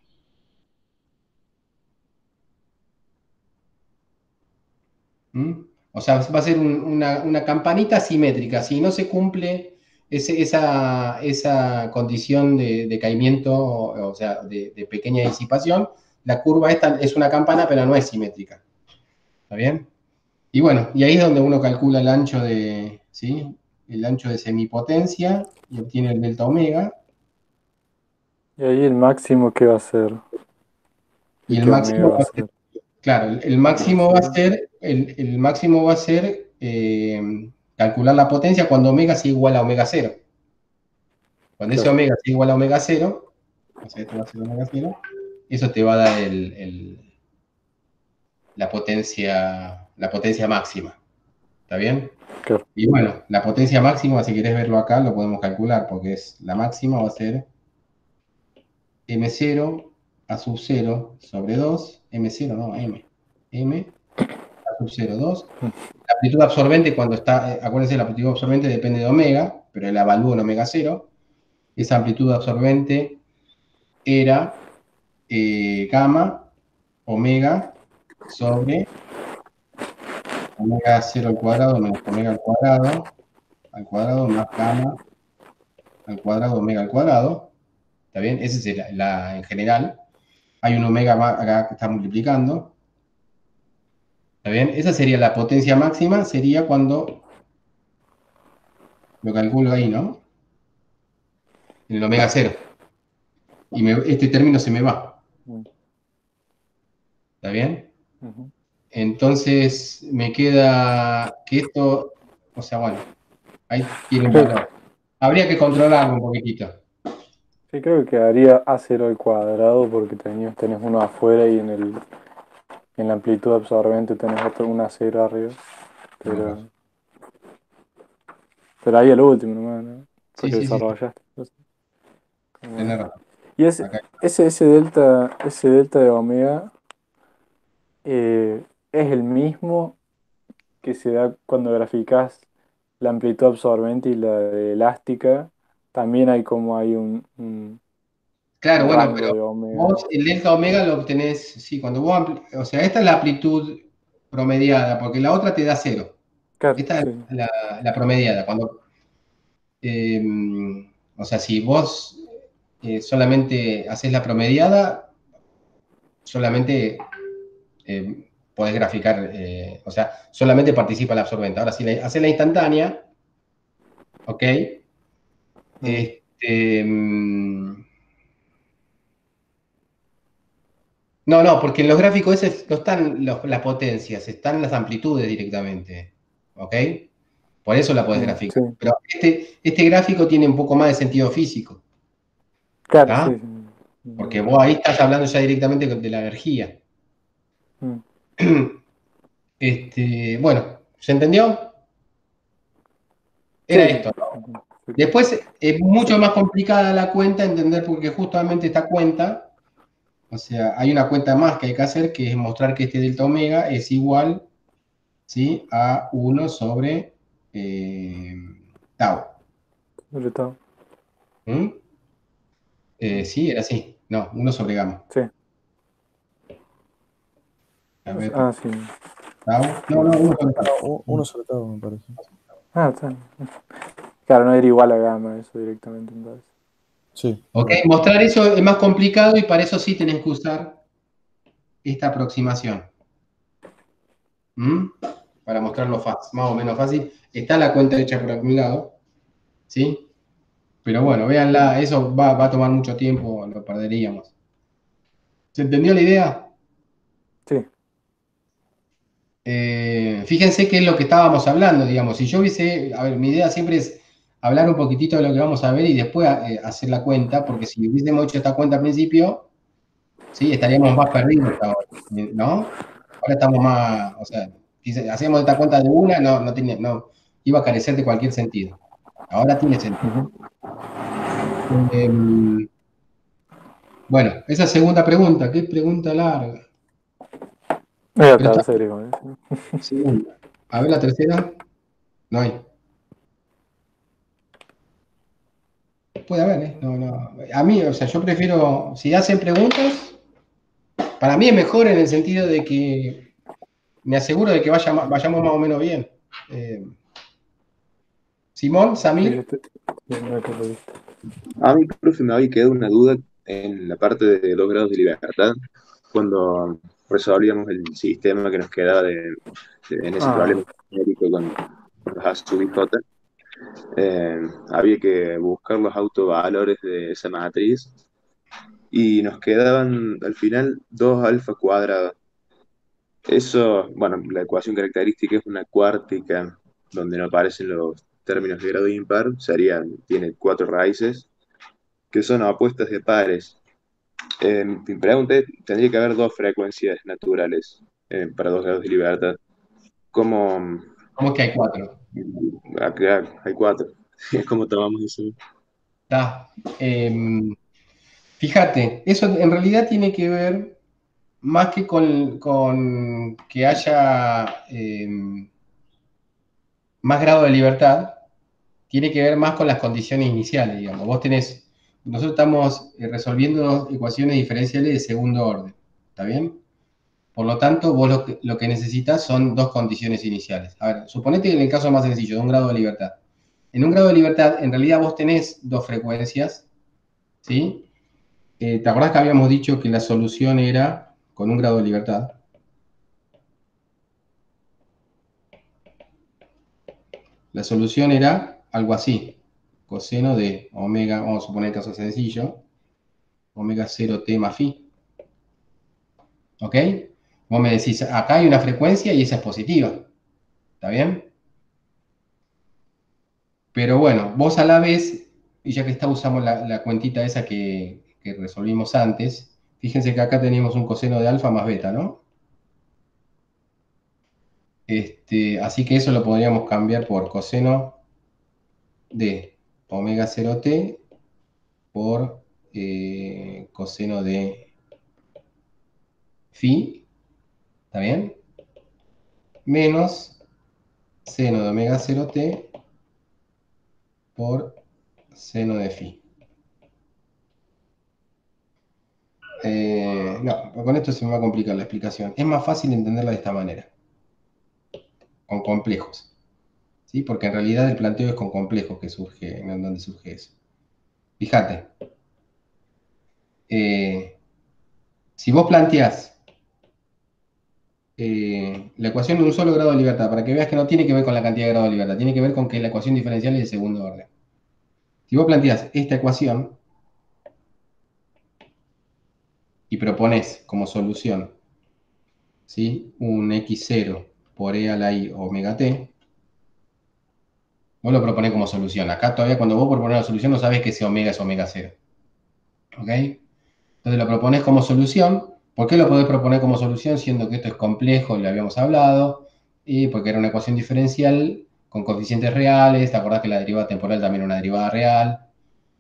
O sea, va a ser una campanita simétrica. Si no se cumple esa condición de decaimiento, o sea, de pequeña disipación, la curva esta es una campana, pero no es simétrica. ¿Está bien? Y bueno, y ahí es donde uno calcula el ancho de, ¿sí?, el ancho de semipotencia y obtiene el delta omega. Y ahí el máximo, ¿qué va a ser? Y ¿Y el qué omega máximo va a va a ser, ser? claro, el máximo va a ser, el máximo va a ser calcular la potencia cuando omega sea igual a omega cero. Cuando ese Claro, omega sea igual a omega cero, o sea, esto va a ser omega cero, eso te va a dar la potencia máxima. ¿Está bien? claro. Y bueno, la potencia máxima, si querés verlo acá, lo podemos calcular, porque es la máxima va a ser m0 a sub 0 sobre 2, m0 no, m a sub 0, 2. La amplitud absorbente cuando está, acuérdense, la amplitud absorbente depende de omega, pero la evalúo en omega cero. Esa amplitud absorbente era gamma omega sobre omega cero al cuadrado menos omega al cuadrado más gamma al cuadrado omega al cuadrado. ¿Está bien? Ese es en general. Hay un omega acá que está multiplicando. ¿Está bien? Esa sería la potencia máxima, sería cuando lo calculo ahí, ¿no? En el omega cero. Y este término se me va. Mm, ¿Está bien? ujú. Entonces me queda que esto, o sea, bueno, ahí tiene un Creo, valor. Habría que controlarlo un poquitito. sí, creo que quedaría a cero al cuadrado porque tenés uno afuera y en la amplitud absorbente tenés otro, una cero arriba. Tienes razón. Pero, pero ahí el último nomás, ¿no? Sí, Porque sí, sí, desarrollaste. Como- tienes razón. Y Acá. ese delta de omega es el mismo que se da cuando graficás la amplitud absorbente y la de elástica. También hay como hay Claro, un bueno, rango pero de omega. vos el delta omega lo obtenés, sí, cuando vos, o sea, esta es la amplitud promediada, porque la otra te da cero. Claro, Esta es sí. la promediada. Eh, o sea, si vos solamente haces la promediada, solamente podés graficar, o sea, solamente participa el absorbente. Ahora, si haces la instantánea, ¿ok? Mm, Este, no, no, porque en los gráficos ese no están las potencias, están las amplitudes directamente, ¿ok? Por eso la podés sí. graficar. Pero este gráfico tiene un poco más de sentido físico, Claro, ¿está? sí, sí. Porque vos ahí estás hablando ya directamente de la energía. Mm, Bueno, ¿se entendió? Era sí, sí. esto. Perfecto. Después es mucho Sí, más complicada la cuenta, entender porque justamente esta cuenta, o sea, hay una cuenta más que hay que hacer, que es mostrar que este delta omega es igual, ¿sí? A 1 sobre eh, tau. sobre todo. ¿Mm? Mm, Sí, era así. No, 1 sobre gamma. sí. A ver, Sí. tau. No, no, 1 sobre tau. No, uno sobre todo, me parece. Está bien. Claro, no era igual a gamma eso directamente entonces. Sí, Ok, claro. mostrar eso es más complicado y para eso sí tenés que usar esta aproximación. ¿Mm? Para mostrarlo más o menos fácil. Está la cuenta hecha por algún lado, ¿sí? Pero bueno, véanla, eso va a tomar mucho tiempo, lo perderíamos. ¿Se entendió la idea? Sí, Fíjense qué es lo que estábamos hablando, digamos. Si yo hubiese, a ver, mi idea siempre es hablar un poquitito de lo que vamos a ver y después hacer la cuenta, porque si hubiésemos hecho esta cuenta al principio, sí, estaríamos más perdidos ahora, ¿no? Ahora estamos más, o sea, si hacíamos esta cuenta de una, no, iba a carecer de cualquier sentido. Ahora tiene sentido. ujú. Eh, bueno, esa segunda pregunta, qué pregunta larga. Es la Pero está tercera igual, ¿sí? segunda. A ver la tercera. No hay. Puede haber, ¿eh? No, no. A mí, o sea, yo prefiero, si hacen preguntas, para mí es mejor en el sentido de que me aseguro de que vayamos más o menos bien. Eh, Simón, Sí, yo Samir, no hay que revisar. A mí, profe, me había quedado una duda en la parte de los grados de libertad, cuando resolvíamos el sistema que nos quedaba en ese Ah, problema numérico con los A sub i j. Había que buscar los autovalores de esa matriz y nos quedaban al final 2 alfa cuadrados. Eso, bueno, la ecuación característica es una cuártica donde no aparecen los términos de grado impar, tiene 4 raíces que son opuestas de pares. Mi pregunta es, tendría que haber 2 frecuencias naturales para 2 grados de libertad. ¿Cómo? ¿Cómo es que hay cuatro? Acá hay 4. ¿Cómo tomamos eso? Está. Fíjate, eso en realidad tiene que ver más que con que haya más grado de libertad, tiene que ver más con las condiciones iniciales, digamos. Nosotros estamos resolviendo ecuaciones diferenciales de segundo orden, ¿está bien? Por lo tanto, vos lo que necesitas son 2 condiciones iniciales. A ver, suponete que en el caso más sencillo, de un grado de libertad. En un grado de libertad, en realidad vos tenés 2 frecuencias, ¿sí? ¿Te acordás que habíamos dicho que la solución era con un grado de libertad? La solución era algo así. Coseno de omega, vamos a suponer el caso sencillo, omega 0t más phi. ¿Ok? Vos me decís, acá hay una frecuencia y esa es positiva. ¿Está bien? Pero bueno, vos a la vez, y ya que usamos la cuentita esa que resolvimos antes, fíjense que acá tenemos un coseno de alfa más beta, ¿no? Así que eso lo podríamos cambiar por coseno de omega 0t por coseno de phi, ¿está bien? Menos seno de omega 0t por seno de phi. No, con esto se me va a complicar la explicación. Es más fácil entenderla de esta manera, con complejos, ¿sí? Porque en realidad el planteo es con complejos que surge, en donde surge eso. Fíjate, si vos planteás la ecuación de un solo grado de libertad, para que veas que no tiene que ver con la cantidad de grado de libertad, tiene que ver con que la ecuación diferencial es de segundo orden. Si vos planteás esta ecuación y propones como solución, ¿sí?, un x0 por e a la i omega t, vos lo proponés como solución. Acá todavía cuando vos proponés la solución no sabes que ese omega es omega 0. ¿Ok? Entonces lo propones como solución. ¿Por qué lo podés proponer como solución siendo que esto es complejo y lo habíamos hablado? Y porque era una ecuación diferencial con coeficientes reales. ¿Te acordás que la derivada temporal también era una derivada real?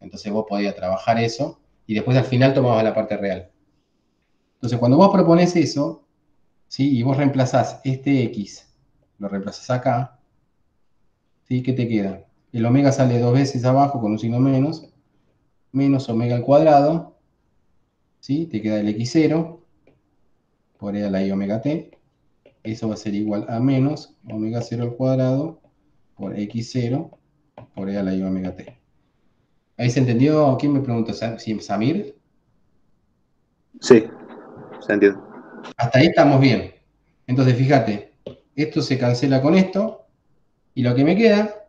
Entonces vos podías trabajar eso y después al final tomabas la parte real. Entonces cuando vos propones eso, ¿sí?, y vos reemplazás este x, lo reemplazás acá, ¿sí?, ¿qué te queda? El omega sale 2 veces abajo con un signo menos omega al cuadrado, ¿sí? Te queda el x0 por e a la i omega t. Eso va a ser igual a menos omega 0 al cuadrado por x0 por e a la i omega t. ¿Ahí se entendió? ¿Quién me preguntó? ¿Samir? Sí, se entiende. Hasta ahí estamos bien. Entonces, fíjate, esto se cancela con esto, y lo que me queda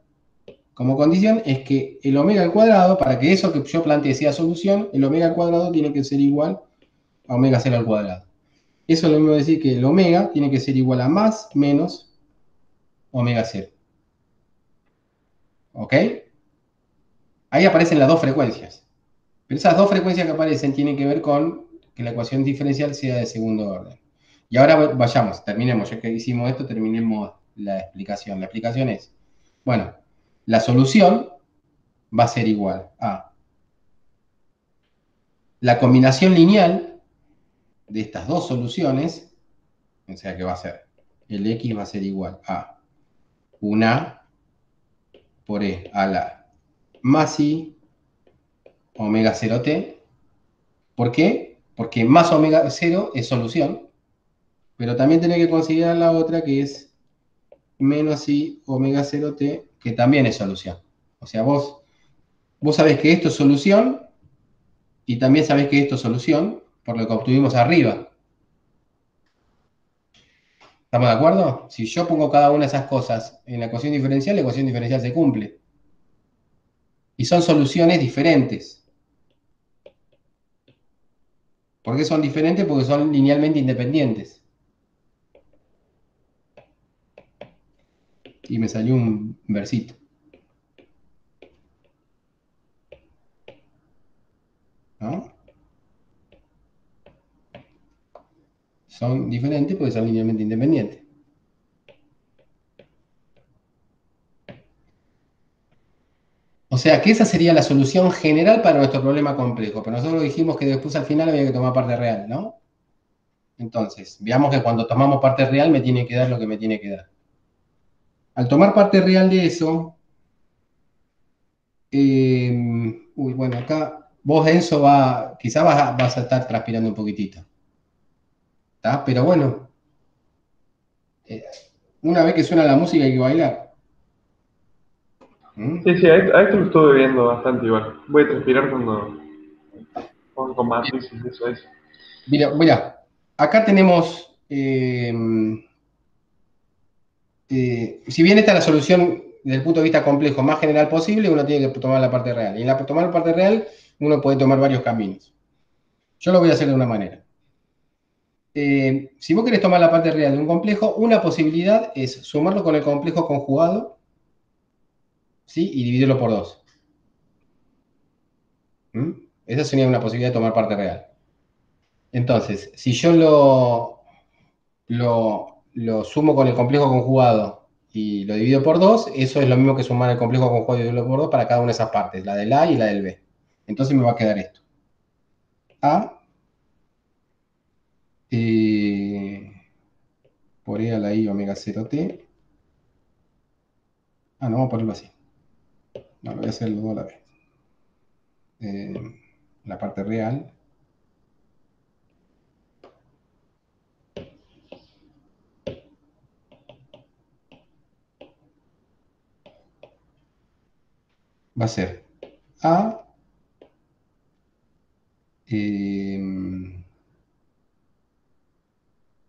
como condición es que el omega al cuadrado, para que eso que yo planteé sea solución, el omega al cuadrado tiene que ser igual a omega 0 al cuadrado. Eso es lo mismo decir que el omega tiene que ser igual a más menos omega 0. ¿Ok? Ahí aparecen las 2 frecuencias. Pero esas 2 frecuencias que aparecen tienen que ver con que la ecuación diferencial sea de segundo orden. Y ahora vayamos, terminemos, ya que hicimos esto, terminemos la explicación. La explicación es, bueno, la solución va a ser igual a la combinación lineal de estas dos soluciones, o sea que va a ser, el x va a ser igual a una por e a la más i omega 0t. ¿Por qué? Porque más omega 0 es solución, pero también tenés que considerar la otra que es menos i omega 0t, que también es solución. O sea, vos sabés que esto es solución y también sabés que esto es solución por lo que obtuvimos arriba. ¿Estamos de acuerdo? Si yo pongo cada una de esas cosas en la ecuación diferencial se cumple. Y son soluciones diferentes. ¿Por qué son diferentes? Porque son linealmente independientes. Y me salió un versito. ¿No? Son diferentes porque son linealmente independientes. O sea que esa sería la solución general para nuestro problema complejo. Pero nosotros dijimos que después al final había que tomar parte real, ¿no? Entonces, veamos que cuando tomamos parte real me tiene que dar lo que me tiene que dar. Al tomar parte real de eso, uy, bueno, acá vos, Enzo, quizás vas a estar transpirando un poquitito. ¿Está? Pero bueno, eh, una vez que suena la música hay que bailar. ¿Mm? Sí, sí, a esto lo estuve viendo bastante igual. Voy a transpirar cuando con matices, eso es. Mira, acá tenemos, si bien esta es la solución desde el punto de vista complejo más general posible, uno tiene que tomar la parte real. Y en tomar la parte real, uno puede tomar varios caminos. Yo lo voy a hacer de una manera. Si vos querés tomar la parte real de un complejo, una posibilidad es sumarlo con el complejo conjugado, ¿sí? Y dividirlo por 2. ¿Mm? Esa sería una posibilidad de tomar parte real. Entonces, si yo lo sumo con el complejo conjugado y lo divido por 2, eso es lo mismo que sumar el complejo conjugado y dividirlo por 2 para cada una de esas partes, la del A y la del B. Entonces me va a quedar esto. A por E a la I omega 0T. No, vamos a ponerlo así. No, lo voy a hacer los dos a la vez. La parte real. Va a ser A,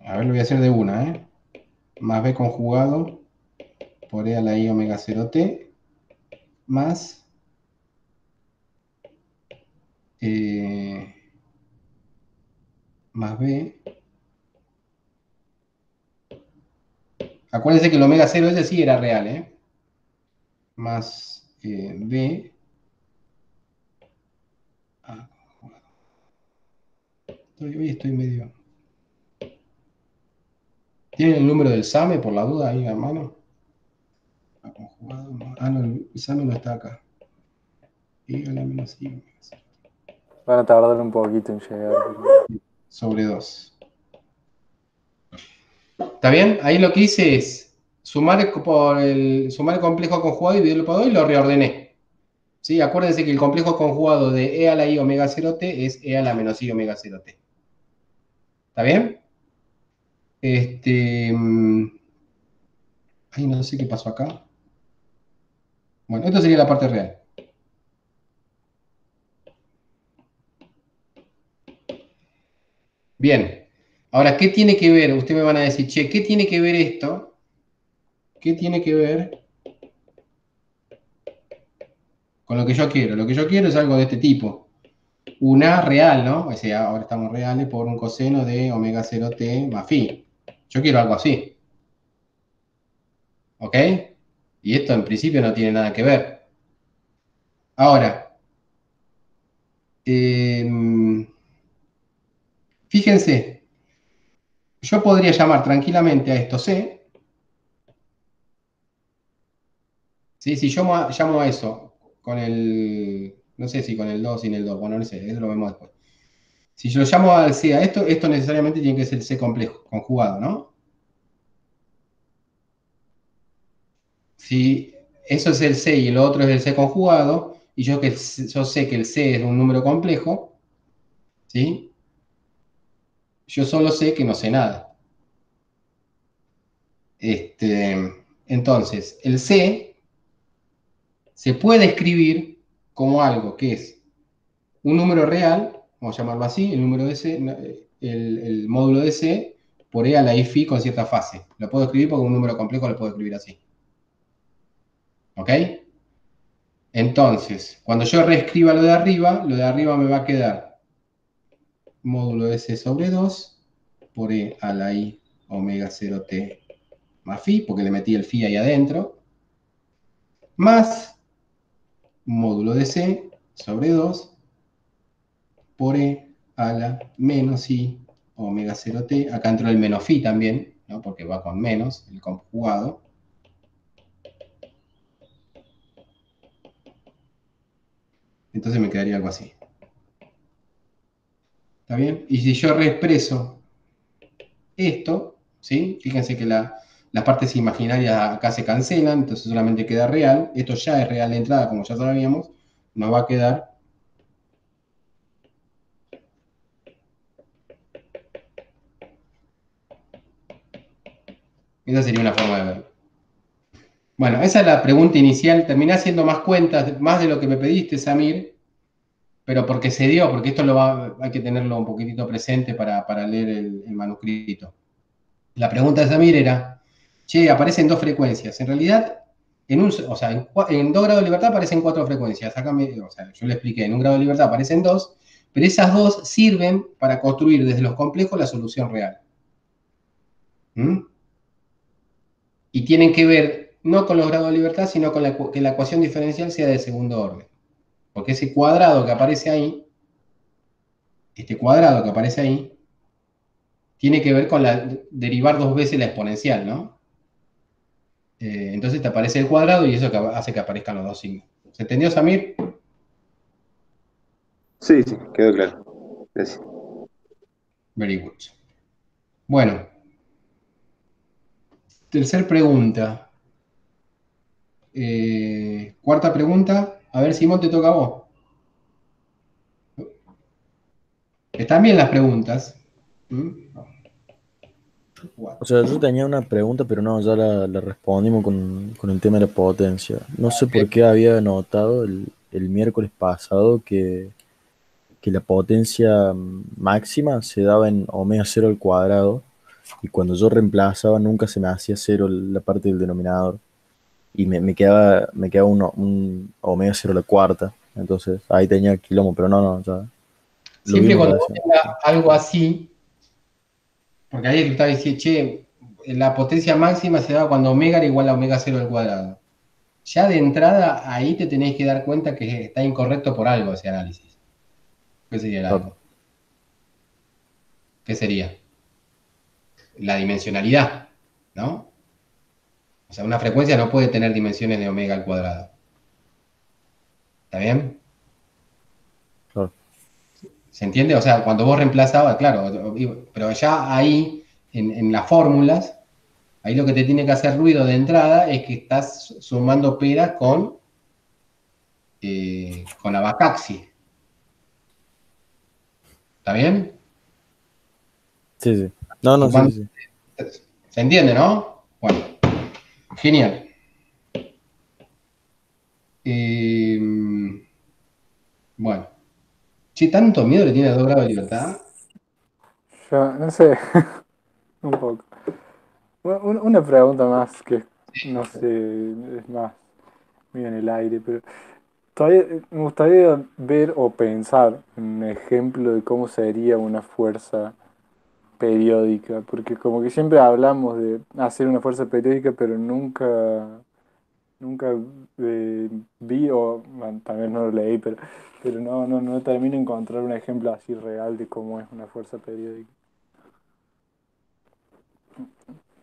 a ver, lo voy a hacer de una, más B conjugado por E a la I omega 0T, más más B. Acuérdense que el omega 0 ese sí era real, más B. Ah, hoy estoy medio... ¿Tienen el número del SAME por la duda ahí a mano? No, el SAME no está acá. Y a la menos I omega 0. Van a tardar un poquito en llegar. Sobre 2. ¿Está bien? Ahí lo que hice es sumar el complejo conjugado y dividirlo por 2 y lo reordené. ¿Sí? Acuérdense que el complejo conjugado de E a la I omega 0T es E a la menos I omega 0T. ¿Está bien? Ay, no sé qué pasó acá. Bueno, esto sería la parte real. Bien. Ahora, ¿qué tiene que ver? Ustedes me van a decir, che, ¿qué tiene que ver esto? ¿Qué tiene que ver con lo que yo quiero? Lo que yo quiero es algo de este tipo. Una real, ¿no? O sea, ahora estamos reales por un coseno de omega 0t más phi. Yo quiero algo así. ¿Ok? Y esto en principio no tiene nada que ver. Ahora, fíjense, yo podría llamar tranquilamente a esto C. ¿Sí? Si yo llamo a eso con el, no sé si con el 2 sin el 2, bueno, no sé, eso lo vemos después. Si yo lo llamo al C a esto necesariamente tiene que ser el C complejo, conjugado, ¿no? Si eso es el C y el otro es el C conjugado, y yo sé que el C es un número complejo, ¿sí? Yo solo sé que no sé nada. Entonces, el C se puede escribir como algo que es un número real, vamos a llamarlo así, el número de C, el módulo de C, por E a la I phi con cierta fase. Lo puedo escribir porque un número complejo lo puedo escribir así. ¿Ok? Entonces, cuando yo reescriba lo de arriba me va a quedar módulo de C sobre 2 por E a la I omega 0T más phi, porque le metí el phi ahí adentro, más módulo de C sobre 2 por E a la menos I omega 0T. Acá entró el menos phi también, ¿no? Porque va con menos, el conjugado. Entonces me quedaría algo así. ¿Está bien? Y si yo reexpreso esto, ¿sí? Fíjense que las partes imaginarias acá se cancelan, entonces solamente queda real. Esto ya es real de entrada, como ya sabíamos. Nos va a quedar esa sería una forma de verlo. Bueno, esa es la pregunta inicial. Terminé haciendo más cuentas, más de lo que me pediste, Samir, pero porque se dio, porque esto hay que tenerlo un poquitito presente para leer el manuscrito. La pregunta de Samir era, che, aparecen dos frecuencias. En realidad, en 2 grados de libertad aparecen 4 frecuencias. Acá yo le expliqué, en 1 grado de libertad aparecen 2, pero esas 2 sirven para construir desde los complejos la solución real. Y tienen que ver no con los grados de libertad, sino con que la ecuación diferencial sea de segundo orden. Porque ese cuadrado que aparece ahí, este cuadrado que aparece ahí, tiene que ver con derivar 2 veces la exponencial, ¿no? Entonces te aparece el cuadrado y eso hace que aparezcan los 2 signos. ¿Se entendió, Samir? Sí, sí, quedó claro. Gracias. Very good. Bueno, tercer pregunta. Cuarta pregunta. A ver, Simón, te toca a vos. Están bien las preguntas. O sea, yo tenía una pregunta, pero no, ya la respondimos con el tema de la potencia. No sé por qué había notado el miércoles pasado que la potencia máxima se daba en omega 0 al cuadrado, y cuando yo reemplazaba nunca se me hacía 0 la parte del denominador, y me quedaba un omega 0 a la cuarta. Entonces ahí tenía quilombo, pero no, ya lo Siempre vimos cuando vos recién. tengas algo así, porque ahí está diciendo, che, la potencia máxima se da cuando omega era igual a omega 0 al cuadrado. Ya de entrada, ahí te tenés que dar cuenta que está incorrecto por algo ese análisis. ¿Qué sería el algo? ¿Qué sería? La dimensionalidad, ¿no? O sea, una frecuencia no puede tener dimensiones de omega al cuadrado. ¿Está bien? Claro. ¿Se entiende? O sea, cuando vos reemplazabas, claro, pero ya ahí, en las fórmulas, ahí lo que te tiene que hacer ruido de entrada es que estás sumando peras con abacaxi. ¿Está bien? Sí, sí. No, sí, sí. ¿Se entiende, no? Bueno, genial. Bueno. ¿Sí tanto miedo le tiene a 2 grados de libertad? Yo no sé, un poco. Una pregunta más que no sé, es más muy en el aire, pero todavía me gustaría ver o pensar en un ejemplo de cómo sería una fuerza periódica, porque como que siempre hablamos de hacer una fuerza periódica, pero nunca vi, o bueno, también no lo leí, pero no termino de encontrar un ejemplo así real de cómo es una fuerza periódica.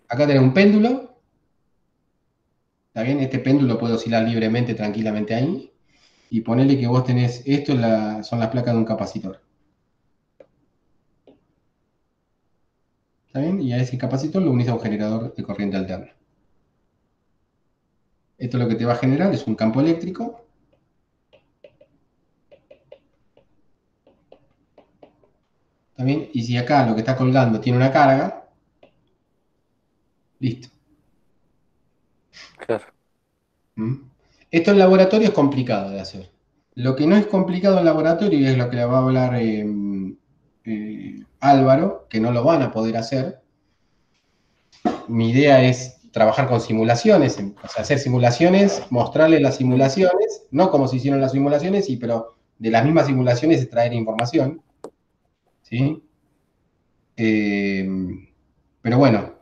Acá tenés un péndulo. ¿Está bien? Este péndulo puede oscilar libremente, tranquilamente ahí. Y ponele que vos tenés, esto son las placas de un capacitor. ¿Está bien? Y a ese capacitor lo unís a un generador de corriente alterna. Esto lo que te va a generar es un campo eléctrico. ¿Está bien? Y si acá lo que está colgando tiene una carga, listo. Claro. Esto en laboratorio es complicado de hacer. Lo que no es complicado en laboratorio, y es lo que le va a hablar Álvaro, que no lo van a poder hacer. Mi idea es trabajar con simulaciones, o sea, hacer simulaciones, mostrarles las simulaciones, no como se hicieron las simulaciones, pero de las mismas simulaciones extraer información. ¿sí? Pero bueno,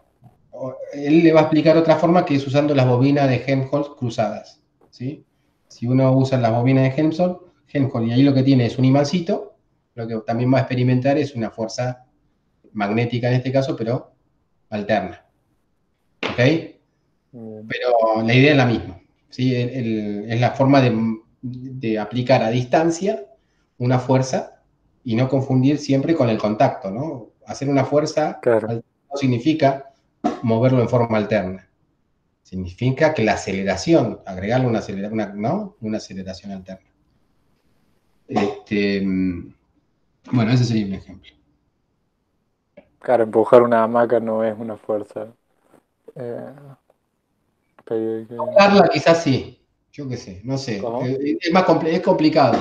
él le va a explicar otra forma que es usando las bobinas de Helmholtz cruzadas, ¿sí? Si uno usa las bobinas de Helmholtz y ahí lo que tiene es un imancito, lo que también va a experimentar es una fuerza magnética en este caso, pero alterna, ¿ok? Bien. Pero la idea es la misma, ¿sí? Es la forma de aplicar a distancia una fuerza y no confundir siempre con el contacto, ¿no? Hacer una fuerza Claro, no significa moverlo en forma alterna. Significa que la aceleración, agregarle una aceleración alterna. Bueno, ese sería un ejemplo. claro, empujar una hamaca no es una fuerza. Eh, Carla quizás sí, yo qué sé, no sé. ¿Cómo? Es complicado.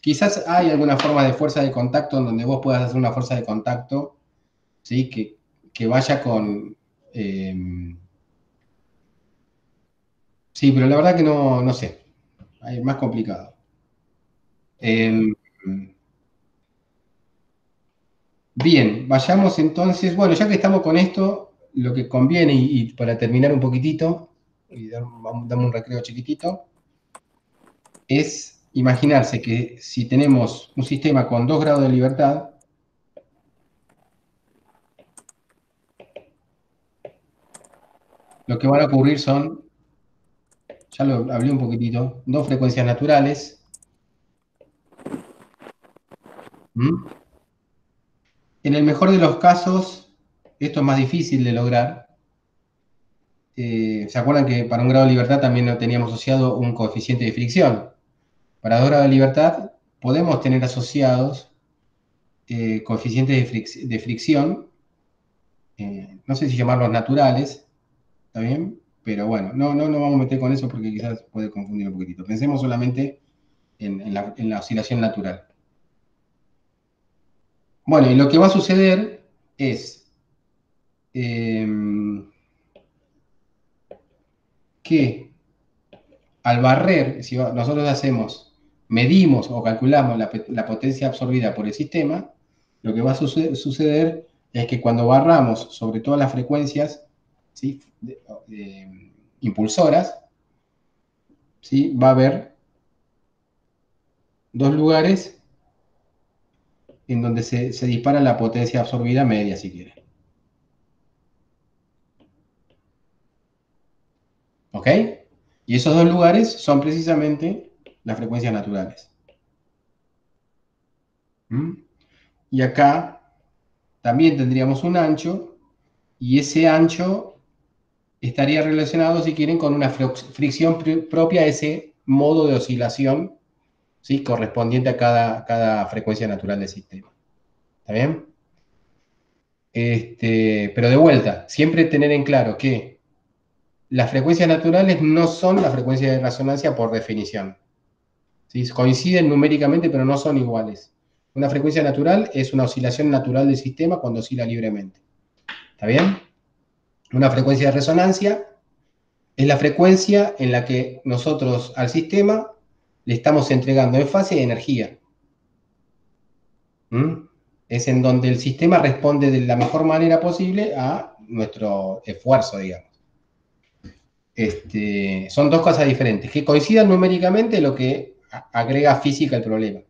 Quizás hay alguna forma de fuerza de contacto en donde vos puedas hacer una fuerza de contacto, ¿sí? Que vaya con... sí, pero la verdad que no sé. Es más complicado. Eh, Bien, vayamos entonces, bueno, ya que estamos con esto, lo que conviene, y para terminar un poquitito, y damos un recreo chiquitito, es imaginarse que si tenemos un sistema con 2 grados de libertad, lo que van a ocurrir son, ya lo hablé un poquitito, 2 frecuencias naturales. ¿Mm? En el mejor de los casos, esto es más difícil de lograr. ¿Se acuerdan que para un grado de libertad también no teníamos asociado un coeficiente de fricción? Para 2 grados de libertad podemos tener asociados coeficientes de fricción, no sé si llamarlos naturales, ¿está bien? Pero bueno, no vamos a meter con eso porque quizás puede confundir un poquitito. Pensemos solamente en la oscilación natural. Bueno, y lo que va a suceder es eh, que al barrer, si nosotros medimos o calculamos la potencia absorbida por el sistema, lo que va a suceder es que cuando barramos sobre todas las frecuencias, ¿sí? Impulsoras, ¿sí? Va a haber 2 lugares en donde se dispara la potencia absorbida media, si quiere. ¿Ok? Y esos 2 lugares son precisamente las frecuencias naturales. ¿Mm? Y acá también tendríamos un ancho, y ese ancho estaría relacionado, si quieren, con una fricción propia a ese modo de oscilación, ¿sí? Correspondiente a cada frecuencia natural del sistema. ¿Está bien? Pero de vuelta, siempre tener en claro que las frecuencias naturales no son las frecuencias de resonancia por definición. ¿Sí? Coinciden numéricamente, pero no son iguales. Una frecuencia natural es una oscilación natural del sistema cuando oscila libremente. ¿Está bien? Una frecuencia de resonancia es la frecuencia en la que nosotros al sistema le estamos entregando en fase energía. ¿Mm? Es en donde el sistema responde de la mejor manera posible a nuestro esfuerzo, digamos. Son 2 cosas diferentes, que coincidan numéricamente lo que agrega física al problema.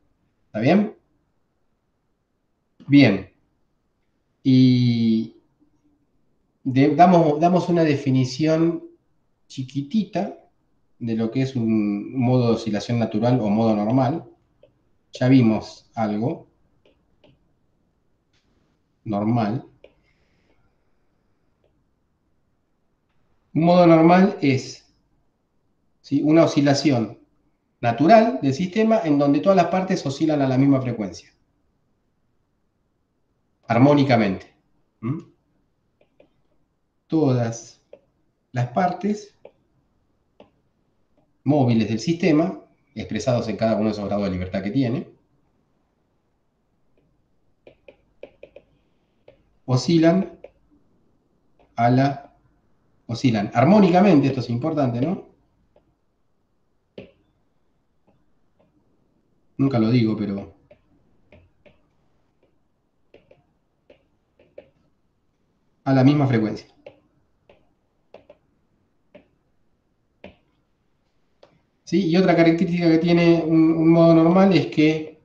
¿Está bien? Bien. Y damos una definición chiquitita de lo que es un modo de oscilación natural o modo normal. Ya vimos algo normal. Un modo normal es, ¿sí? Una oscilación natural del sistema en donde todas las partes oscilan a la misma frecuencia, armónicamente. ¿Mm? Todas las partes móviles del sistema, expresados en cada uno de esos grados de libertad que tiene, oscilan oscilan armónicamente, esto es importante, ¿no? Nunca lo digo, pero a la misma frecuencia. ¿Sí? Y otra característica que tiene un modo normal es que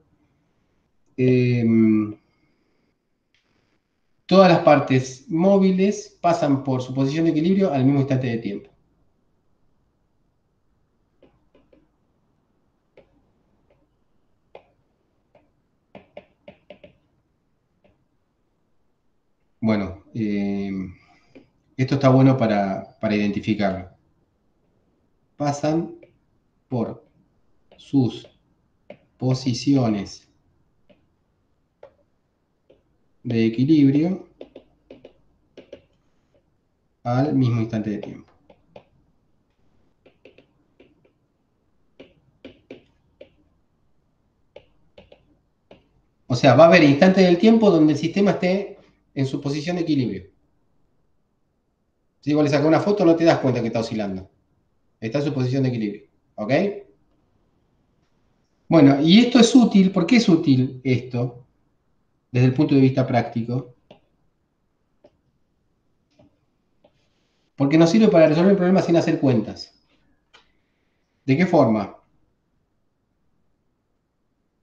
todas las partes móviles pasan por su posición de equilibrio al mismo instante de tiempo. Bueno, esto está bueno para identificarlo. Pasan por sus posiciones de equilibrio al mismo instante de tiempo. O sea, va a haber instantes del tiempo donde el sistema esté en su posición de equilibrio. Si vos le sacas una foto, no te das cuenta que está oscilando. Está en su posición de equilibrio. ¿Ok? Bueno, y esto es útil. ¿Por qué es útil esto? Desde el punto de vista práctico. Porque nos sirve para resolver problemas sin hacer cuentas. ¿De qué forma?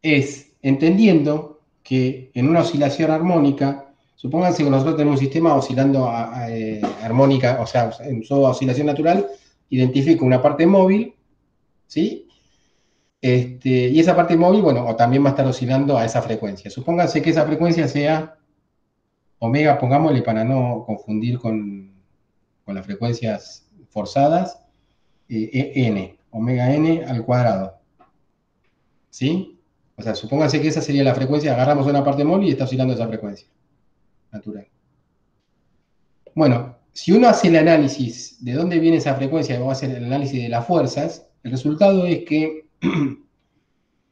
Es entendiendo que en una oscilación armónica, supónganse que nosotros tenemos un sistema oscilando armónica, o sea, en su oscilación natural, identifico una parte móvil, ¿sí? Y esa parte móvil, bueno, o también va a estar oscilando a esa frecuencia. Supónganse que esa frecuencia sea omega, pongámosle para no confundir con las frecuencias forzadas, n, omega n al cuadrado, ¿sí? O sea, supónganse que esa sería la frecuencia, agarramos una parte móvil y está oscilando esa frecuencia natural. Bueno, si uno hace el análisis de dónde viene esa frecuencia y vamos a hacer el análisis de las fuerzas, el resultado es que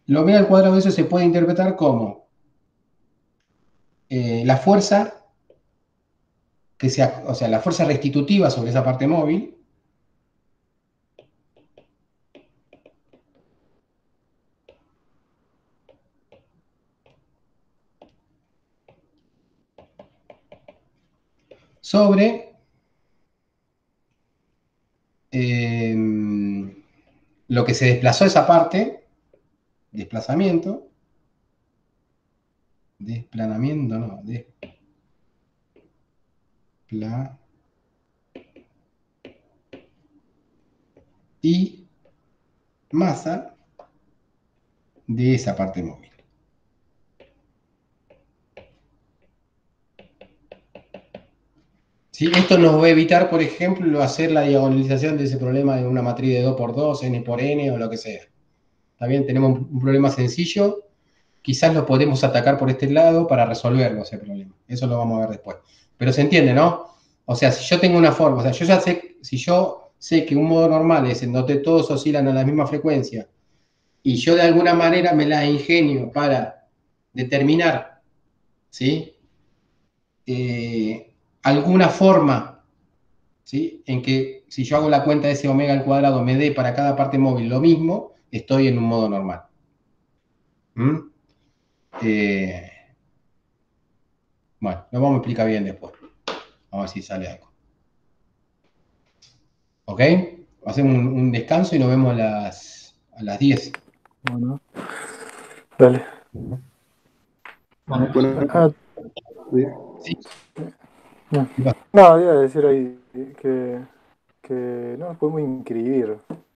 lo omega al cuadrado de eso se puede interpretar como la fuerza que sea, o sea, la fuerza restitutiva sobre esa parte móvil sobre lo que se desplazó esa parte, desplazamiento, desplanamiento, no, y masa de esa parte móvil. ¿Sí? Esto nos va a evitar, por ejemplo, hacer la diagonalización de ese problema de una matriz de 2 por 2, n por n o lo que sea. ¿Está bien? Tenemos un problema sencillo, quizás lo podemos atacar por este lado para resolverlo ese problema. Eso lo vamos a ver después. Pero se entiende, ¿no? O sea, si yo tengo una forma, o sea, yo ya sé, si yo sé que un modo normal es en donde todos oscilan a la misma frecuencia y yo de alguna manera me la ingenio para determinar, ¿sí? Alguna forma, ¿sí? En que si yo hago la cuenta de ese omega al cuadrado me dé para cada parte móvil lo mismo, estoy en un modo normal. ¿Mm? Bueno, lo vamos a explicar bien después. Vamos a ver si sale algo. ¿Ok? Hacemos un descanso y nos vemos a las 10. Bueno, dale. Bueno, Ah, Sí. no, iba a decir ahí que no nos podemos inscribir.